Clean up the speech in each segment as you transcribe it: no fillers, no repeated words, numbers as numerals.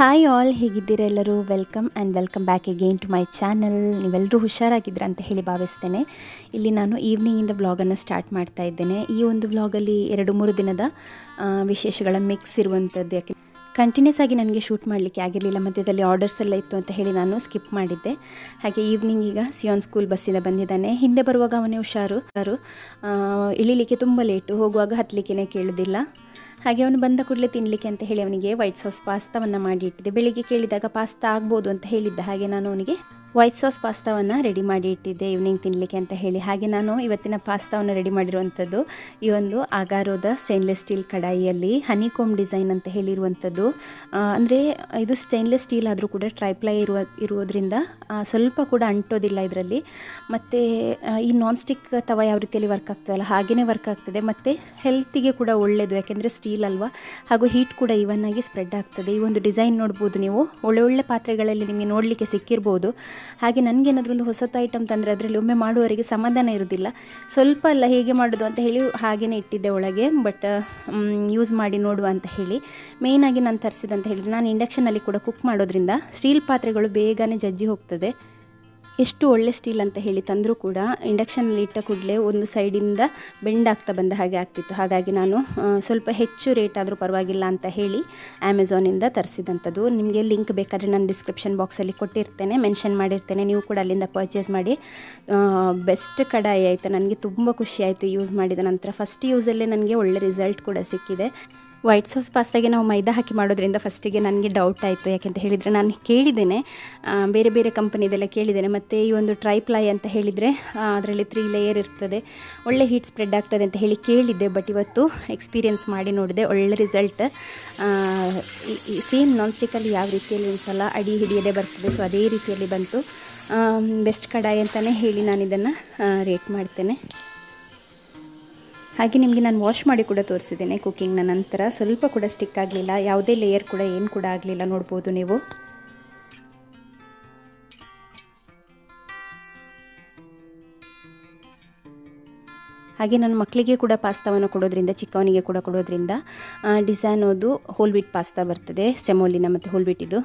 Hi all, ಹೇಗಿದ್ದೀರಾ ಎಲ್ಲರೂ? Welcome back again to my channel. ನೀವೆಲ್ಲರೂ ಹುಷಾರಾಗಿದ್ದೀರಾ ಅಂತ ಹೇಳಿ ಭಾವಿಸ್ತೇನೆ. ಇಲ್ಲಿ ನಾನು ಈವ್ನಿಂಗಿಂದ ವ್ಲಾಗನ್ನು ಸ್ಟಾರ್ಟ್ ಮಾಡ್ತಾ ಇದ್ದೇನೆ. ಈ ಒಂದು ವ್ಲಾಗಲ್ಲಿ 2-3 ದಿನದ ವಿಶೇಷಗಳ ಮಿಕ್ಸ್ ಇರುವಂಥದ್ದು. ಯಾಕೆ ಕಂಟಿನ್ಯೂಸ್ ಆಗಿ ನನಗೆ ಶೂಟ್ ಮಾಡಲಿಕ್ಕೆ ಆಗಿರಲಿಲ್ಲ, ಮಧ್ಯದಲ್ಲಿ ಆರ್ಡರ್ಸ್ ಎಲ್ಲ ಇತ್ತು ಅಂತ ಹೇಳಿ ನಾನು ಸ್ಕಿಪ್ ಮಾಡಿದ್ದೆ. ಹಾಗೆ ಈವ್ನಿಂಗ್ ಈಗ ಸಿಯಾನ್ ಸ್ಕೂಲ್ ಬಸ್ಸಿಂದ ಬಂದಿದ್ದಾನೆ. ಹಿಂದೆ ಬರುವಾಗ ಅವನೇ ಹುಷಾರು, ಇಳಿಲಿಕ್ಕೆ ತುಂಬ ಲೇಟು, ಹೋಗುವಾಗ ಹತ್ತಲಿಕ್ಕೆ ಕೇಳೋದಿಲ್ಲ. ಹಾಗೆ ಅವನು ಬಂದ ಕೂಡಲೇ ತಿನ್ನಲಿಕ್ಕೆ ಅಂತ ಹೇಳಿ ಅವನಿಗೆ ವೈಟ್ ಸಾಸ್ ಪಾಸ್ತಾವನ್ನು ಮಾಡಿ ಇಟ್ಟಿದ್ದೆ. ಬೆಳಿಗ್ಗೆ ಕೇಳಿದಾಗ ಪಾಸ್ತಾ ಆಗ್ಬೋದು ಅಂತ ಹೇಳಿದ್ದ. ಹಾಗೆ ನಾನು ಅವನಿಗೆ ವೈಟ್ ಸಾಸ್ ಪಾಸ್ತಾವನ್ನು ರೆಡಿ ಮಾಡಿ ಇಟ್ಟಿದ್ದೆ ಈವ್ನಿಂಗ್ ತಿನ್ನಲಿಕ್ಕೆ ಅಂತ ಹೇಳಿ. ಹಾಗೆ ನಾನು ಇವತ್ತಿನ ಪಾಸ್ತಾವನ್ನು ರೆಡಿ ಮಾಡಿರುವಂಥದ್ದು ಈ ಒಂದು ಅಗಾರೋದ ಸ್ಟೇನ್ಲೆಸ್ ಸ್ಟೀಲ್ ಕಡಾಯಿಯಲ್ಲಿ ಹನಿಕೋಮ್ ಡಿಸೈನ್ ಅಂತ ಹೇಳಿರುವಂಥದ್ದು. ಅಂದರೆ ಇದು ಸ್ಟೇನ್ಲೆಸ್ ಸ್ಟೀಲ್ ಆದರೂ ಕೂಡ ಟ್ರೈಪ್ಲೈ ಇರುವುದರಿಂದ ಸ್ವಲ್ಪ ಕೂಡ ಅಂಟೋದಿಲ್ಲ ಇದರಲ್ಲಿ. ಮತ್ತು ಈ ನಾನ್ ಸ್ಟಿಕ್ ತವ ಯಾವ ರೀತಿಯಲ್ಲಿ ವರ್ಕ್ ಆಗ್ತದಲ್ಲ ಹಾಗೆಯೇ ವರ್ಕ್ ಆಗ್ತದೆ. ಮತ್ತು ಹೆಲ್ತಿಗೆ ಕೂಡ ಒಳ್ಳೆಯದು, ಯಾಕೆಂದರೆ ಸ್ಟೀಲ್ ಅಲ್ವಾ. ಹಾಗೂ ಹೀಟ್ ಕೂಡ ಈವನ್ ಆಗಿ ಸ್ಪ್ರೆಡ್ ಆಗ್ತದೆ. ಈ ಒಂದು ಡಿಸೈನ್ ನೋಡ್ಬೋದು ನೀವು, ಒಳ್ಳೆ ಪಾತ್ರೆಗಳಲ್ಲಿ ನಿಮಗೆ ನೋಡಲಿಕ್ಕೆ ಸಿಕ್ಕಿರ್ಬೋದು. ಹಾಗೆ ನನಗೇನಾದರೂ ಒಂದು ಹೊಸತು ಐಟಮ್ ತಂದರೆ ಅದರಲ್ಲಿ ಒಮ್ಮೆ ಮಾಡುವವರೆಗೆ ಸಮಾಧಾನ ಇರೋದಿಲ್ಲ. ಸ್ವಲ್ಪ ಅಲ್ಲ ಹೇಗೆ ಮಾಡೋದು ಅಂತ ಹೇಳಿ ಹಾಗೆಯೇ ಇಟ್ಟಿದ್ದೆ ಒಳಗೆ. ಬಟ್ ಯೂಸ್ ಮಾಡಿ ನೋಡುವ ಅಂತ ಹೇಳಿ ಮೇಯ್ನಾಗಿ ನಾನು ತರಿಸಿದಂತ ಹೇಳಿದರೆ, ನಾನು ಇಂಡಕ್ಷನಲ್ಲಿ ಕೂಡ ಕುಕ್ ಮಾಡೋದ್ರಿಂದ ಸ್ಟೀಲ್ ಪಾತ್ರೆಗಳು ಬೇಗನೆ ಜಜ್ಜಿ ಹೋಗ್ತದೆ. ಎಷ್ಟು ಒಳ್ಳೆ ಸ್ಟೀಲ್ ಅಂತ ಹೇಳಿ ತಂದರೂ ಕೂಡ ಇಂಡಕ್ಷನಲ್ಲಿ ಇಟ್ಟ ಕೂಡಲೇ ಒಂದು ಸೈಡಿಂದ ಬೆಂಡ್ ಆಗ್ತಾ ಬಂದ ಹಾಗೆ ಆಗ್ತಿತ್ತು. ಹಾಗಾಗಿ ನಾನು ಸ್ವಲ್ಪ ಹೆಚ್ಚು ರೇಟ್ ಆದರೂ ಪರವಾಗಿಲ್ಲ ಅಂತ ಹೇಳಿ ಅಮೆಝಾನಿಂದ ತರಿಸಿದಂಥದ್ದು. ನಿಮಗೆ ಲಿಂಕ್ ಬೇಕಾದರೆ ನಾನು ಡಿಸ್ಕ್ರಿಪ್ಷನ್ ಬಾಕ್ಸಲ್ಲಿ ಕೊಟ್ಟಿರ್ತೇನೆ, ಮೆನ್ಷನ್ ಮಾಡಿರ್ತೇನೆ. ನೀವು ಕೂಡ ಅಲ್ಲಿಂದ ಪರ್ಚೇಸ್ ಮಾಡಿ. ಬೆಸ್ಟ್ ಕಡಾಯಿ ಆಯಿತು, ನನಗೆ ತುಂಬ ಖುಷಿ ಆಯಿತು ಯೂಸ್ ಮಾಡಿದ ನಂತರ. ಫಸ್ಟ್ ಯೂಸಲ್ಲೇ ನನಗೆ ಒಳ್ಳೆ ರಿಸಲ್ಟ್ ಕೂಡ ಸಿಕ್ಕಿದೆ. ವೈಟ್ ಸಾಸ್ ಪಾಸ್ತಾಗೆ ನಾವು ಮೈದಾ ಹಾಕಿ ಮಾಡೋದ್ರಿಂದ ಫಸ್ಟಿಗೆ ನನಗೆ ಡೌಟ್ ಆಯಿತು. ಯಾಕೆಂತ ಹೇಳಿದರೆ ನಾನು ಕೇಳಿದ್ದೇನೆ, ಬೇರೆ ಕಂಪನಿದೆಲ್ಲ ಕೇಳಿದ್ದೇನೆ. ಮತ್ತು ಈ ಒಂದು ಟ್ರೈಪ್ಲೈ ಅಂತ ಹೇಳಿದರೆ ಅದರಲ್ಲಿ 3 ಲೇಯರ್ ಇರ್ತದೆ, ಒಳ್ಳೆ ಹೀಟ್ ಸ್ಪ್ರೆಡ್ ಆಗ್ತದೆ ಅಂತ ಹೇಳಿ ಕೇಳಿದ್ದೆ. ಬಟ್ ಇವತ್ತು ಎಕ್ಸ್ಪೀರಿಯೆನ್ಸ್ ಮಾಡಿ ನೋಡಿದೆ, ಒಳ್ಳೆ ರಿಸಲ್ಟ್. ಸೇಮ್ ನಾನ್ ಸ್ಟಿಕ್ಕಲ್ಲಿ ಯಾವ ರೀತಿಯಲ್ಲಿ ಒಂದ್ಸಲ ಅಡಿ ಹಿಡಿಯದೆ ಬರ್ತದೆ, ಸೊ ಅದೇ ರೀತಿಯಲ್ಲಿ ಬಂತು. ಬೆಸ್ಟ್ ಕಡಾಯಿ ಅಂತಲೇ ಹೇಳಿ ನಾನು ಇದನ್ನು ರೇಟ್ ಮಾಡ್ತೇನೆ. ಹಾಗೆ ನಿಮಗೆ ನಾನು ವಾಶ್ ಮಾಡಿ ಕೂಡ ತೋರಿಸಿದ್ದೇನೆ ಕುಕ್ಕಿಂಗ್ನ ನಂತರ. ಸ್ವಲ್ಪ ಕೂಡ ಸ್ಟಿಕ್ ಆಗಲಿಲ್ಲ, ಯಾವುದೇ ಲೇಯರ್ ಕೂಡ ಏನು ಕೂಡ ಆಗಲಿಲ್ಲ, ನೋಡ್ಬೋದು ನೀವು. ಹಾಗೆ ನನ್ನ ಮಕ್ಕಳಿಗೆ ಕೂಡ ಪಾಸ್ತಾವನ್ನು ಕೊಡೋದ್ರಿಂದ, ಚಿಕ್ಕವನಿಗೆ ಕೂಡ ಕೊಡೋದ್ರಿಂದ ಡಿಸೈನೋದು ಹೋಲ್ ವೀಟ್ ಪಾಸ್ತಾ ಬರ್ತದೆ, ಸೆಮೋಲಿನ ಮತ್ತು ಹೋಲ್ ವೀಟಿದು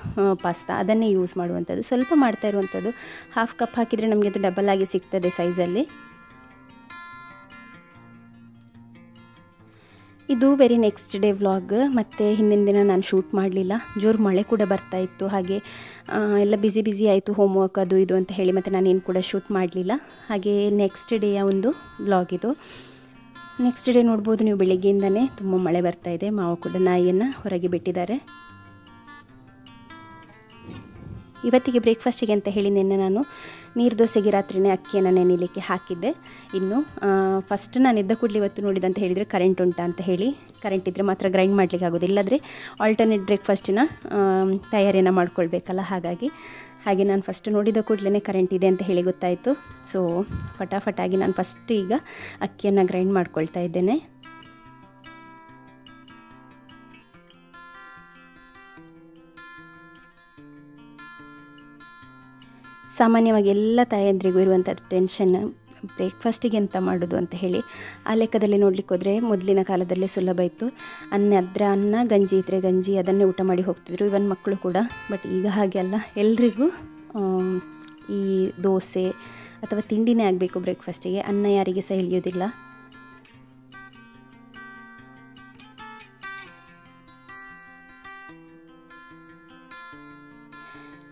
ಪಾಸ್ತಾ, ಅದನ್ನೇ ಯೂಸ್ ಮಾಡುವಂಥದ್ದು. ಸ್ವಲ್ಪ ಮಾಡ್ತಾ ಇರುವಂಥದ್ದು. 1/2 ಕಪ್ ಹಾಕಿದರೆ ನಮಗೆ ಅದು ಡಬಲ್ ಆಗಿ ಸಿಗ್ತದೆ ಸೈಜಲ್ಲಿ. ಇದು ವೆರಿ ನೆಕ್ಸ್ಟ್ ಡೇ ವ್ಲಾಗ್. ಮತ್ತು ಹಿಂದಿನ ದಿನ ನಾನು ಶೂಟ್ ಮಾಡಲಿಲ್ಲ, ಜೋರು ಮಳೆ ಕೂಡ ಬರ್ತಾ ಇತ್ತು. ಹಾಗೆ ಎಲ್ಲ ಬ್ಯುಸಿ ಆಯಿತು, ಹೋಮ್ವರ್ಕ್ ಅದು ಇದು ಅಂತ ಹೇಳಿ. ಮತ್ತು ನಾನೇನು ಕೂಡ ಶೂಟ್ ಮಾಡಲಿಲ್ಲ. ಹಾಗೆ ನೆಕ್ಸ್ಟ್ ಡೇಯ ಒಂದು ವ್ಲಾಗ್ ಇದು. ನೆಕ್ಸ್ಟ್ ಡೇ ನೋಡ್ಬೋದು ನೀವು, ಬೆಳಿಗ್ಗೆಯಿಂದನೇ ತುಂಬ ಮಳೆ ಬರ್ತಾ ಇದೆ. ಮಾವ ಕೂಡ ನಾಯಿಯನ್ನು ಹೊರಗೆ ಬಿಟ್ಟಿದ್ದಾರೆ. ಇವತ್ತಿಗೆ ಬ್ರೇಕ್ಫಾಸ್ಟಿಗೆ ಅಂತ ಹೇಳಿ ನಿನ್ನೆ ನಾನು ನೀರು ದೋಸೆಗೆ ರಾತ್ರಿನೇ ಅಕ್ಕಿಯನ್ನು ನೆನೆಯಲಿಕ್ಕೆ ಹಾಕಿದ್ದೆ. ಇನ್ನು ಫಸ್ಟ್ ನಾನು ಎದ್ದ ಕೂಡಲೇ ಇವತ್ತು ನೋಡಿದಂತ ಹೇಳಿದರೆ ಕರೆಂಟ್ ಉಂಟಾ ಅಂತ ಹೇಳಿ. ಕರೆಂಟ್ ಇದ್ದರೆ ಮಾತ್ರ ಗ್ರೈಂಡ್ ಮಾಡಲಿಕ್ಕೆ ಆಗೋದು, ಇಲ್ಲದ್ರೆ ಆಲ್ಟರ್ನೇಟ್ ಬ್ರೇಕ್ಫಾಸ್ಟಿನ ತಯಾರಿಯನ್ನು ಮಾಡ್ಕೊಳ್ಬೇಕಲ್ಲ. ಹಾಗೆ ನಾನು ಫಸ್ಟ್ ನೋಡಿದ ಕೂಡಲೇ ಕರೆಂಟ್ ಇದೆ ಅಂತ ಹೇಳಿ ಗೊತ್ತಾಯಿತು. ಸೊ ಫಟಾಫಟಾಗಿ ನಾನು ಫಸ್ಟ್ ಈಗ ಅಕ್ಕಿಯನ್ನು ಗ್ರೈಂಡ್ ಮಾಡ್ಕೊಳ್ತಾ ಇದ್ದೇನೆ. ಸಾಮಾನ್ಯವಾಗಿ ಎಲ್ಲ ತಾಯಂದ್ರಿಗೂ ಇರುವಂಥ ಟೆನ್ಷನ್, ಬ್ರೇಕ್ಫಾಸ್ಟಿಗೆ ಎಂತ ಮಾಡೋದು ಅಂತ ಹೇಳಿ. ಆ ಲೆಕ್ಕದಲ್ಲಿ ನೋಡ್ಲಿಕ್ಕೆ ಹೋದರೆ ಮೊದಲಿನ ಕಾಲದಲ್ಲೇ ಸುಲಭ ಇತ್ತು. ಅನ್ನ, ಗಂಜಿ ಇದ್ದರೆ ಗಂಜಿ, ಅದನ್ನೇ ಊಟ ಮಾಡಿ ಹೋಗ್ತಿದ್ರು, ಇವನ್ ಮಕ್ಕಳು ಕೂಡ. ಬಟ್ ಈಗ ಹಾಗೆ ಅಲ್ಲ, ಎಲ್ರಿಗೂ ಈ ದೋಸೆ ಅಥವಾ ತಿಂಡಿನೇ ಆಗಬೇಕು ಬ್ರೇಕ್ಫಾಸ್ಟಿಗೆ. ಅನ್ನ ಯಾರಿಗೆ ಸಹ ಇಳಿಯೋದಿಲ್ಲ.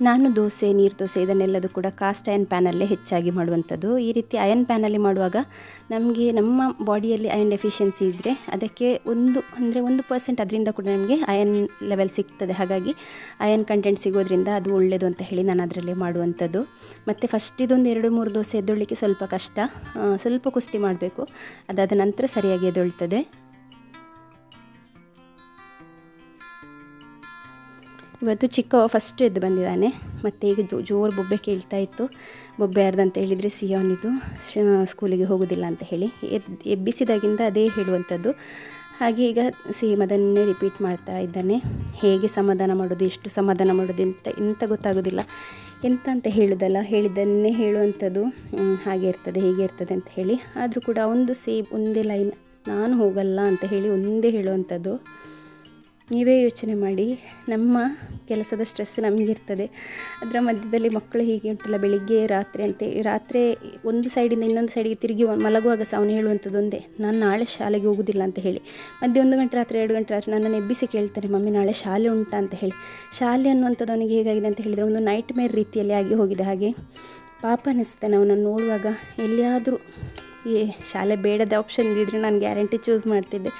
ನಾನು ದೋಸೆ, ನೀರು ದೋಸೆ ಇದನ್ನೆಲ್ಲದು ಕೂಡ ಕಾಸ್ಟ್ ಅಯನ್ ಪ್ಯಾನಲ್ಲೇ ಹೆಚ್ಚಾಗಿ ಮಾಡುವಂಥದ್ದು. ಈ ರೀತಿ ಅಯನ್ ಪ್ಯಾನಲ್ಲಿ ಮಾಡುವಾಗ ನಮಗೆ ನಮ್ಮ ಬಾಡಿಯಲ್ಲಿ ಅಯನ್ ಡೆಫಿಷಿಯನ್ಸಿ ಇದ್ದರೆ ಅದಕ್ಕೆ 1% ಅದರಿಂದ ಕೂಡ ನಮಗೆ ಅಯನ್ ಲೆವೆಲ್ ಸಿಗ್ತದೆ. ಹಾಗಾಗಿ ಅಯನ್ ಕಂಟೆಂಟ್ ಸಿಗೋದ್ರಿಂದ ಅದು ಒಳ್ಳೆಯದು ಅಂತ ಹೇಳಿ ನಾನು ಅದರಲ್ಲೇ ಮಾಡುವಂಥದ್ದು. ಮತ್ತು ಫಸ್ಟ್ ಇದೊಂದು 2-3 ದೋಸೆ ಎದ್ದೊಳ್ಳಿಕ್ಕೆ ಸ್ವಲ್ಪ ಕಷ್ಟ, ಸ್ವಲ್ಪ ಕುಸ್ತಿ ಮಾಡಬೇಕು. ಅದಾದ ನಂತರ ಸರಿಯಾಗಿ ಎದ್ದೊಳ್ತದೆ. ಇವತ್ತು ಚಿಕ್ಕ ಫಸ್ಟ್ ಎದ್ದು ಬಂದಿದ್ದಾನೆ. ಮತ್ತು ಈಗ ಜೋರು ಬೊಬ್ಬೆ ಕೇಳ್ತಾ ಇತ್ತು. ಬೊಬ್ಬೆ ಯಾರ್ದಂತ ಹೇಳಿದರೆ ಸಿಯಾನಿದು, ಸ್ಕೂಲಿಗೆ ಹೋಗೋದಿಲ್ಲ ಅಂತ ಹೇಳಿ. ಎಬ್ಬಿಸಿದಾಗಿಂದ ಅದೇ ಹೇಳುವಂಥದ್ದು. ಹಾಗೆ ಈಗ ಸೇಮ್ ಅದನ್ನೇ ರಿಪೀಟ್ ಮಾಡ್ತಾ ಇದ್ದಾನೆ. ಹೇಗೆ ಸಮಾಧಾನ ಮಾಡೋದು, ಎಷ್ಟು ಸಮಾಧಾನ ಮಾಡೋದು ಎಂತ ಗೊತ್ತಾಗೋದಿಲ್ಲ. ಎಂತ ಅಂತ ಹೇಳೋದಲ್ಲ, ಹೇಳಿದ್ದನ್ನೇ ಹೇಳುವಂಥದ್ದು. ಹಾಗೆ ಇರ್ತದೆ, ಹೇಗೆ ಇರ್ತದೆ ಅಂತ ಹೇಳಿ. ಆದರೂ ಕೂಡ ಒಂದು ಒಂದೇ ಲೈನ್, ನಾನು ಹೋಗಲ್ಲ ಅಂತ ಹೇಳಿ ಒಂದೇ ಹೇಳುವಂಥದ್ದು. ನೀವೇ ಯೋಚನೆ ಮಾಡಿ, ನಮ್ಮ ಕೆಲಸದ ಸ್ಟ್ರೆಸ್ ನಮಗಿರ್ತದೆ, ಅದರ ಮಧ್ಯದಲ್ಲಿ ಮಕ್ಕಳು ಹೀಗೆ ಉಂಟಲ್ಲ, ಬೆಳಿಗ್ಗೆ ರಾತ್ರಿ ಒಂದು ಸೈಡಿಂದ ಇನ್ನೊಂದು ಸೈಡಿಗೆ ತಿರುಗಿ ಮಲಗುವಾಗ ಸಹ ಅವನು ಹೇಳುವಂಥದ್ದು ಒಂದೇ, ನಾನು ನಾಳೆ ಶಾಲೆಗೆ ಹೋಗೋದಿಲ್ಲ ಅಂತ ಹೇಳಿ. ಮಧ್ಯೆ 1 ಗಂಟೆ ರಾತ್ರಿ 2 ಗಂಟೆ ರಾತ್ರಿ ನನ್ನನ್ನು ಎಬ್ಬಿಸಿ ಕೇಳ್ತಾನೆ, ಮಮ್ಮಿ ನಾಳೆ ಶಾಲೆ ಉಂಟಾ ಅಂತ ಹೇಳಿ. ಶಾಲೆ ಅನ್ನುವಂಥದ್ದು ಅವನಿಗೆ ಹೇಗಾಗಿದೆ ಅಂತ ಹೇಳಿದರೆ ಒಂದು ನೈಟ್ ಮೇರ್ ರೀತಿಯಲ್ಲಿ ಆಗಿ ಹೋಗಿದೆ. ಹಾಗೆ ಪಾಪ ಅನ್ನಿಸ್ತಾನೆ ಅವನನ್ನು ನೋಡುವಾಗ. ಎಲ್ಲಿಯಾದರೂ ಶಾಲೆ ಬೇಡದ ಆಪ್ಷನ್ ಇದ್ದಿದ್ರೆ ನಾನು ಗ್ಯಾರಂಟಿ ಚೂಸ್ ಮಾಡ್ತಿದ್ದೆ.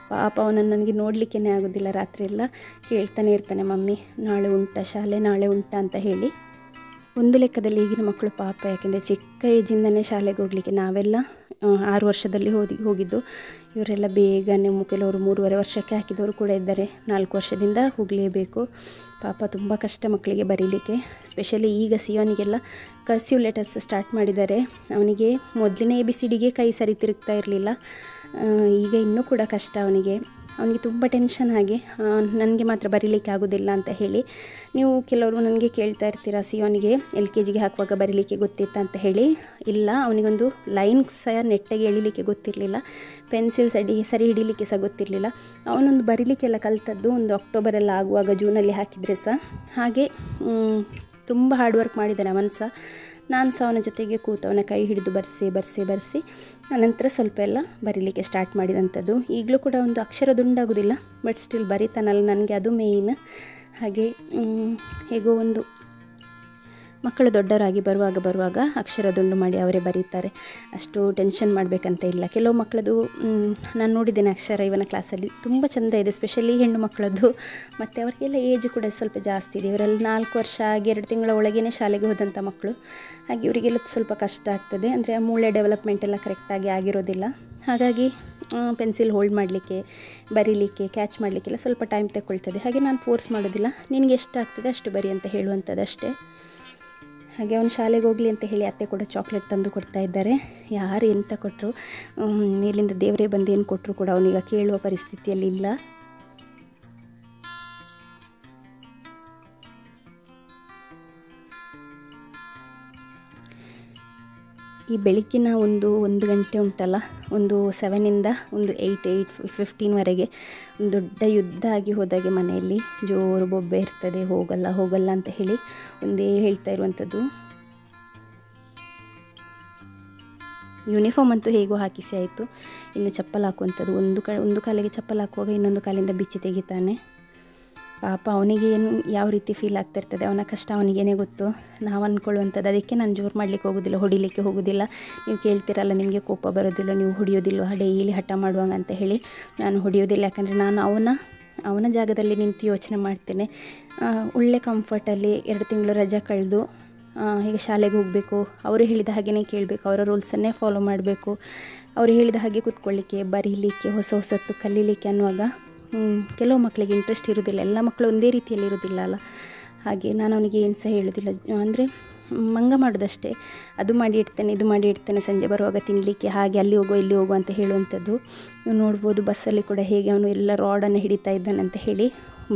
ಪಾಪ ಅವನನ್ನು ನನಗೆ ನೋಡಲಿಕ್ಕೇ ಆಗೋದಿಲ್ಲ. ರಾತ್ರಿ ಎಲ್ಲ ಕೇಳ್ತಾನೆ ಇರ್ತಾನೆ, ಮಮ್ಮಿ ನಾಳೆ ಉಂಟಾ ಶಾಲೆ, ನಾಳೆ ಉಂಟಾ ಅಂತ ಹೇಳಿ. ಒಂದು ಲೆಕ್ಕದಲ್ಲಿ ಈಗಿನ ಮಕ್ಕಳು ಪಾಪ, ಯಾಕೆಂದರೆ ಚಿಕ್ಕ ಏಜಿಂದನೇ ಶಾಲೆಗೆ ಹೋಗಲಿಕ್ಕೆ, ನಾವೆಲ್ಲ 6 ವರ್ಷದಲ್ಲಿ ಹೋಗಿದ್ದು, ಇವರೆಲ್ಲ ಬೇಗನೆ ಕೆಲವರು 3.5 ವರ್ಷಕ್ಕೆ ಹಾಕಿದವರು ಕೂಡ ಇದ್ದಾರೆ, 4 ವರ್ಷದಿಂದ ಹೋಗಲೇಬೇಕು. ಪಾಪ ತುಂಬ ಕಷ್ಟ ಮಕ್ಕಳಿಗೆ ಬರೀಲಿಕ್ಕೆ. ಸ್ಪೆಷಲಿ ಈಗ ಸಿಯೋನಿಗೆಲ್ಲ ಕರ್ಸಿವ್ ಲೆಟರ್ಸ್ ಸ್ಟಾರ್ಟ್ ಮಾಡಿದ್ದಾರೆ. ಅವನಿಗೆ ಮೊದಲನೇ ABCDಗೆ ಕೈ ಸರಿ ತಿರುಗ್ತಾ ಇರಲಿಲ್ಲ, ಈಗ ಇನ್ನೂ ಕೂಡ ಕಷ್ಟ ಅವನಿಗೆ ತುಂಬ ಟೆನ್ಷನ್. ಹಾಗೆ ನನಗೆ ಮಾತ್ರ ಬರೀಲಿಕ್ಕೆ ಆಗೋದಿಲ್ಲ ಅಂತ ಹೇಳಿ. ನೀವು ಕೆಲವರು ನನಗೆ ಕೇಳ್ತಾ ಇರ್ತೀರಾ, ಸಿಯೋನಿಗೆ LKGಗೆ ಹಾಕುವಾಗ ಬರೀಲಿಕ್ಕೆ ಗೊತ್ತಿತ್ತ ಅಂತ ಹೇಳಿ. ಇಲ್ಲ, ಅವನಿಗೊಂದು ಲೈನ್ ಸಹ ನೆಟ್ಟಾಗಿ ಎಳಿಲಿಕ್ಕೆ ಗೊತ್ತಿರಲಿಲ್ಲ, ಪೆನ್ಸಿಲ್ ಸರಿ ಹಿಡಿಲಿಕ್ಕೆ ಸಹ ಗೊತ್ತಿರಲಿಲ್ಲ. ಅವನೊಂದು ಬರೀಲಿಕ್ಕೆಲ್ಲ ಕಲಿತದ್ದು ಒಂದು ಅಕ್ಟೋಬರೆಲ್ಲ ಆಗುವಾಗ, ಜೂನಲ್ಲಿ ಹಾಕಿದರೆ ಸಹ. ಹಾಗೆ ತುಂಬ ಹಾರ್ಡ್ ವರ್ಕ್ ಮಾಡಿದ್ದಾನೆ ಅವನು ಸಹ. ನಾನು ಸಹ ಅವನ ಜೊತೆಗೆ ಕೂತು ಅವನ ಕೈ ಹಿಡಿದು ಬರ್ಸಿ ಅನಂತರ ಸ್ವಲ್ಪ ಎಲ್ಲ ಬರೀಲಿಕ್ಕೆ ಸ್ಟಾರ್ಟ್ ಮಾಡಿದಂಥದ್ದು. ಈಗಲೂ ಕೂಡ ಒಂದು ಅಕ್ಷರ ದುಂಡಾಗೋದಿಲ್ಲ, ಬಟ್ ಸ್ಟಿಲ್ ಬರೀತಾನಲ್ಲ, ನನಗೆ ಅದು ಮೇಯ್ನ್. ಹಾಗೆ ಹೇಗೋ ಒಂದು ಮಕ್ಕಳು ದೊಡ್ಡವರಾಗಿ ಬರುವಾಗ ಅಕ್ಷರ ದುಂಡು ಮಾಡಿ ಅವರೇ ಬರೀತಾರೆ, ಅಷ್ಟು ಟೆನ್ಷನ್ ಮಾಡಬೇಕಂತ ಇಲ್ಲ. ಕೆಲವು ಮಕ್ಕಳದು ನಾನು ನೋಡಿದ್ದೇನೆ ಅಕ್ಷರ ಇವನ ಕ್ಲಾಸಲ್ಲಿ ತುಂಬ ಚೆಂದ ಇದೆ, ಸ್ಪೆಷಲಿ ಹೆಣ್ಣು ಮಕ್ಕಳದ್ದು. ಮತ್ತು ಅವರಿಗೆಲ್ಲ ಏಜ್ ಕೂಡ ಸ್ವಲ್ಪ ಜಾಸ್ತಿ ಇದೆ. ಇವರಲ್ಲಿ 4 ವರ್ಷ ಆಗಿ 2 ತಿಂಗಳ ಒಳಗೇ ಶಾಲೆಗೆ ಹೋದಂಥ ಮಕ್ಕಳು. ಹಾಗೆ ಇವರಿಗೆಲ್ಲ ಸ್ವಲ್ಪ ಕಷ್ಟ ಆಗ್ತದೆ, ಅಂದರೆ ಮೂಳೆ ಡೆವಲಪ್ಮೆಂಟ್ ಎಲ್ಲ ಕರೆಕ್ಟಾಗಿ ಆಗಿರೋದಿಲ್ಲ. ಹಾಗಾಗಿ ಪೆನ್ಸಿಲ್ ಹೋಲ್ಡ್ ಮಾಡಲಿಕ್ಕೆ, ಬರೀಲಿಕ್ಕೆ, ಕ್ಯಾಚ್ ಮಾಡಲಿಕ್ಕೆಲ್ಲ ಸ್ವಲ್ಪ ಟೈಮ್ ತಗೊಳ್ತದೆ. ಹಾಗೆ ನಾನು ಫೋರ್ಸ್ ಮಾಡೋದಿಲ್ಲ, ನಿನಗೆ ಎಷ್ಟು ಆಗ್ತದೆ ಅಷ್ಟು ಬರಿ ಅಂತ ಹೇಳುವಂಥದ್ದು ಅಷ್ಟೇ. ಹಾಗೆ ಅವನು ಶಾಲೆಗೆ ಹೋಗಲಿ ಅಂತ ಹೇಳಿ ಅತ್ತೆ ಕೂಡ ಚಾಕ್ಲೇಟ್ ತಂದು ಕೊಡ್ತಾ ಇದ್ದಾರೆ. ಯಾರು ಎಂತ ಕೊಟ್ಟರು, ಮೇಲಿಂದ ದೇವರೇ ಬಂದು ಏನು ಕೊಟ್ಟರು ಕೂಡ ಅವನೀಗ ಕೇಳುವ ಪರಿಸ್ಥಿತಿಯಲ್ಲಿ ಇಲ್ಲ. ಈ ಬೆಳಗ್ಗಿನ ಒಂದು ಗಂಟೆ ಉಂಟಲ್ಲ, ಒಂದು 7ಇಂದ ಒಂದು 8:15ವರೆಗೆ ಒಂದು ದೊಡ್ಡ ಯುದ್ಧ ಆಗಿ ಹೋದಾಗೆ ಮನೆಯಲ್ಲಿ ಜೋರು ಬೊಬ್ಬೆ ಇರ್ತದೆ, ಹೋಗಲ್ಲ ಅಂತ ಹೇಳಿ ಒಂದೇ ಹೇಳ್ತಾ ಇರುವಂಥದ್ದು. ಯೂನಿಫಾರ್ಮ್ ಅಂತೂ ಹೇಗೋ ಹಾಕಿಸಿ ಆಯಿತು, ಇನ್ನು ಚಪ್ಪಲ್ ಹಾಕುವಂಥದ್ದು. ಒಂದು ಕಾಲಿಗೆ ಚಪ್ಪಲ್ ಹಾಕುವಾಗ ಇನ್ನೊಂದು ಕಾಲಿಂದ ಬಿಚ್ಚಿ ತೆಗಿತಾನೆ. ಪಾಪ ಅವನಿಗೆ ಯಾವ ರೀತಿ ಫೀಲ್ ಆಗ್ತಿರ್ತದೆ, ಅವನ ಕಷ್ಟ ಅವನಿಗೇನೆ ಗೊತ್ತು. ನಾವು ಅಂದ್ಕೊಳ್ಳುವಂಥದ್ದು, ಅದಕ್ಕೆ ನಾನು ಜೋರು ಮಾಡಲಿಕ್ಕೆ ಹೋಗೋದಿಲ್ಲ, ಹೊಡಿಲಿಕ್ಕೆ ಹೋಗೋದಿಲ್ಲ. ನೀವು ಕೇಳ್ತಿರಲ್ಲ ನಿಮಗೆ ಕೋಪ ಬರೋದಿಲ್ಲ, ನೀವು ಹೊಡೆಯೋದಿಲ್ಲ, ಡೈಲಿ ಹಠ ಮಾಡುವಾಗ ಅಂತ ಹೇಳಿ. ನಾನು ಹೊಡೆಯೋದಿಲ್ಲ, ಯಾಕಂದರೆ ನಾನು ಅವನ ಜಾಗದಲ್ಲಿ ನಿಂತು ಯೋಚನೆ ಮಾಡ್ತೇನೆ. ಒಳ್ಳೆ ಕಂಫರ್ಟಲ್ಲಿ 2 ತಿಂಗಳು ರಜೆ ಕಳೆದು ಹೀಗೆ ಶಾಲೆಗೆ ಹೋಗಬೇಕು, ಅವರು ಹೇಳಿದ ಹಾಗೆಯೇ ಕೇಳಬೇಕು, ಅವರ ರೂಲ್ಸನ್ನೇ ಫಾಲೋ ಮಾಡಬೇಕು, ಅವರು ಹೇಳಿದ ಹಾಗೆ ಕೂತ್ಕೊಳ್ಳಿಕ್ಕೆ, ಬರೀಲಿಕ್ಕೆ, ಹೊಸತ್ತು ಕಲೀಲಿಕ್ಕೆ ಅನ್ನುವಾಗ ಕೆಲವು ಮಕ್ಕಳಿಗೆ ಇಂಟ್ರೆಸ್ಟ್ ಇರೋದಿಲ್ಲ. ಎಲ್ಲ ಮಕ್ಕಳು ಒಂದೇ ರೀತಿಯಲ್ಲಿ ಇರೋದಿಲ್ಲ ಅಲ್ಲ. ಹಾಗೆ ನಾನು ಅವನಿಗೆ ಏನು ಸಹ ಹೇಳೋದಿಲ್ಲ, ಅಂದರೆ ಮಂಗ ಮಾಡೋದಷ್ಟೇ. ಅದು ಮಾಡಿ ಇಡ್ತೇನೆ, ಇದು ಮಾಡಿ ಇಡ್ತೇನೆ, ಸಂಜೆ ಬರುವಾಗ ತಿನ್ನಲಿಕ್ಕೆ, ಹಾಗೆ ಅಲ್ಲಿ ಹೋಗೋ ಇಲ್ಲಿ ಹೋಗೋ ಅಂತ ಹೇಳುವಂಥದ್ದು. ನೀವು ನೋಡ್ಬೋದು ಬಸ್ಸಲ್ಲಿ ಕೂಡ ಹೇಗೆ ಅವನು ಎಲ್ಲ ರಾಡನ್ನು ಹಿಡಿತಾ ಇದ್ದಾನೆ ಅಂತ ಹೇಳಿ.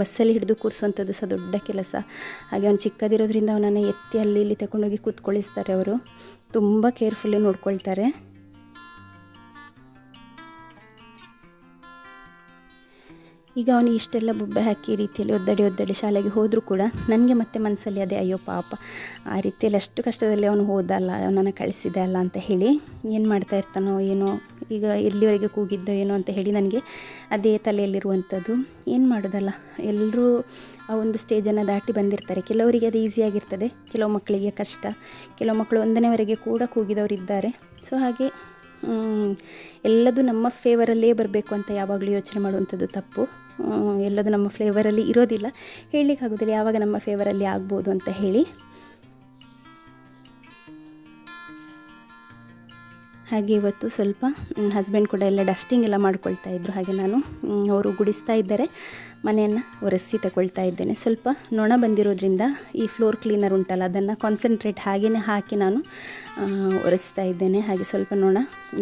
ಬಸ್ಸಲ್ಲಿ ಹಿಡಿದು ಕೂರಿಸುವಂಥದ್ದು ಸಹ ದೊಡ್ಡ ಕೆಲಸ. ಹಾಗೆ ಅವನು ಚಿಕ್ಕದಿರೋದ್ರಿಂದ ಅವನನ್ನು ಎತ್ತಿ ಅಲ್ಲಿ ಇಲ್ಲಿ ತಗೊಂಡೋಗಿ ಕೂತ್ಕೊಳ್ಳಿಸ್ತಾರೆ ಅವರು. ತುಂಬ ಕೇರ್ಫುಲ್ಲಿ ನೋಡ್ಕೊಳ್ತಾರೆ. ಈಗ ಅವನು ಇಷ್ಟೆಲ್ಲ ಬೊಬ್ಬೆ ಹಾಕಿ ರೀತಿಯಲ್ಲಿ ಒದ್ದಡಿ ಶಾಲೆಗೆ ಹೋದರೂ ಕೂಡ ನನಗೆ ಮತ್ತೆ ಮನಸ್ಸಲ್ಲಿ ಅದೇ, ಅಯ್ಯೋ ಪಾಪ, ಆ ರೀತಿಯಲ್ಲಿ ಅಷ್ಟು ಕಷ್ಟದಲ್ಲಿ ಅವನು ಹೋದಲ್ಲ, ಅವನನ್ನು ಕಳಿಸಿದೆ ಅಲ್ಲ ಅಂತ ಹೇಳಿ. ಏನು ಮಾಡ್ತಾ ಇರ್ತಾನೋ ಏನೋ, ಈಗ ಎಲ್ಲಿವರೆಗೆ ಕೂಗಿದ್ದೋ ಏನೋ ಅಂತ ಹೇಳಿ ನನಗೆ ಅದೇ ತಲೆಯಲ್ಲಿರುವಂಥದ್ದು. ಏನು ಮಾಡೋದಲ್ಲ, ಎಲ್ಲರೂ ಆ ಒಂದು ಸ್ಟೇಜನ್ನು ದಾಟಿ ಬಂದಿರ್ತಾರೆ. ಕೆಲವರಿಗೆ ಅದು ಈಸಿಯಾಗಿರ್ತದೆ, ಕೆಲವು ಮಕ್ಕಳಿಗೆ ಕಷ್ಟ. ಕೆಲವು ಮಕ್ಕಳು 1ನೇವರೆಗೆ ಕೂಡ ಕೂಗಿದವರಿದ್ದಾರೆ. ಸೊ ಹಾಗೆ ಎಲ್ಲದೂ ನಮ್ಮ ಫೇವರಲ್ಲೇ ಬರಬೇಕು ಅಂತ ಯಾವಾಗಲೂ ಯೋಚನೆ ಮಾಡುವಂಥದ್ದು ತಪ್ಪು. ಎಲ್ಲದೂ ನಮ್ಮ ಫ್ಲೇವರಲ್ಲಿ ಇರೋದಿಲ್ಲ, ಹೇಳಲಿಕ್ಕಾಗೋದಿಲ್ಲ ಯಾವಾಗ ನಮ್ಮ ಫೇವರಲ್ಲಿ ಆಗ್ಬೋದು ಅಂತ ಹೇಳಿ. ಹಾಗೆ ಇವತ್ತು ಸ್ವಲ್ಪ ಹಸ್ಬೆಂಡ್ ಕೂಡ ಎಲ್ಲ ಡಸ್ಟಿಂಗ್ ಎಲ್ಲ ಮಾಡ್ಕೊಳ್ತಾ ಇದ್ದರು. ಹಾಗೆ ನಾನು ಅವರು ಗುಡಿಸ್ತಾ ಇದ್ದರೆ ಮನೆಯನ್ನು ಒರೆಸಿ ತಗೊಳ್ತಾ ಇದ್ದೇನೆ. ಸ್ವಲ್ಪ ನೊಣ ಬಂದಿರೋದ್ರಿಂದ ಈ ಫ್ಲೋರ್ ಕ್ಲೀನರ್ ಉಂಟಲ್ಲ, ಅದನ್ನು ಕಾನ್ಸಂಟ್ರೇಟ್ ಹಾಗೆಯೇ ಹಾಕಿ ನಾನು ಒರೆಸ್ತಾ ಇದ್ದೇನೆ. ಹಾಗೆ ಸ್ವಲ್ಪ ನೊಣ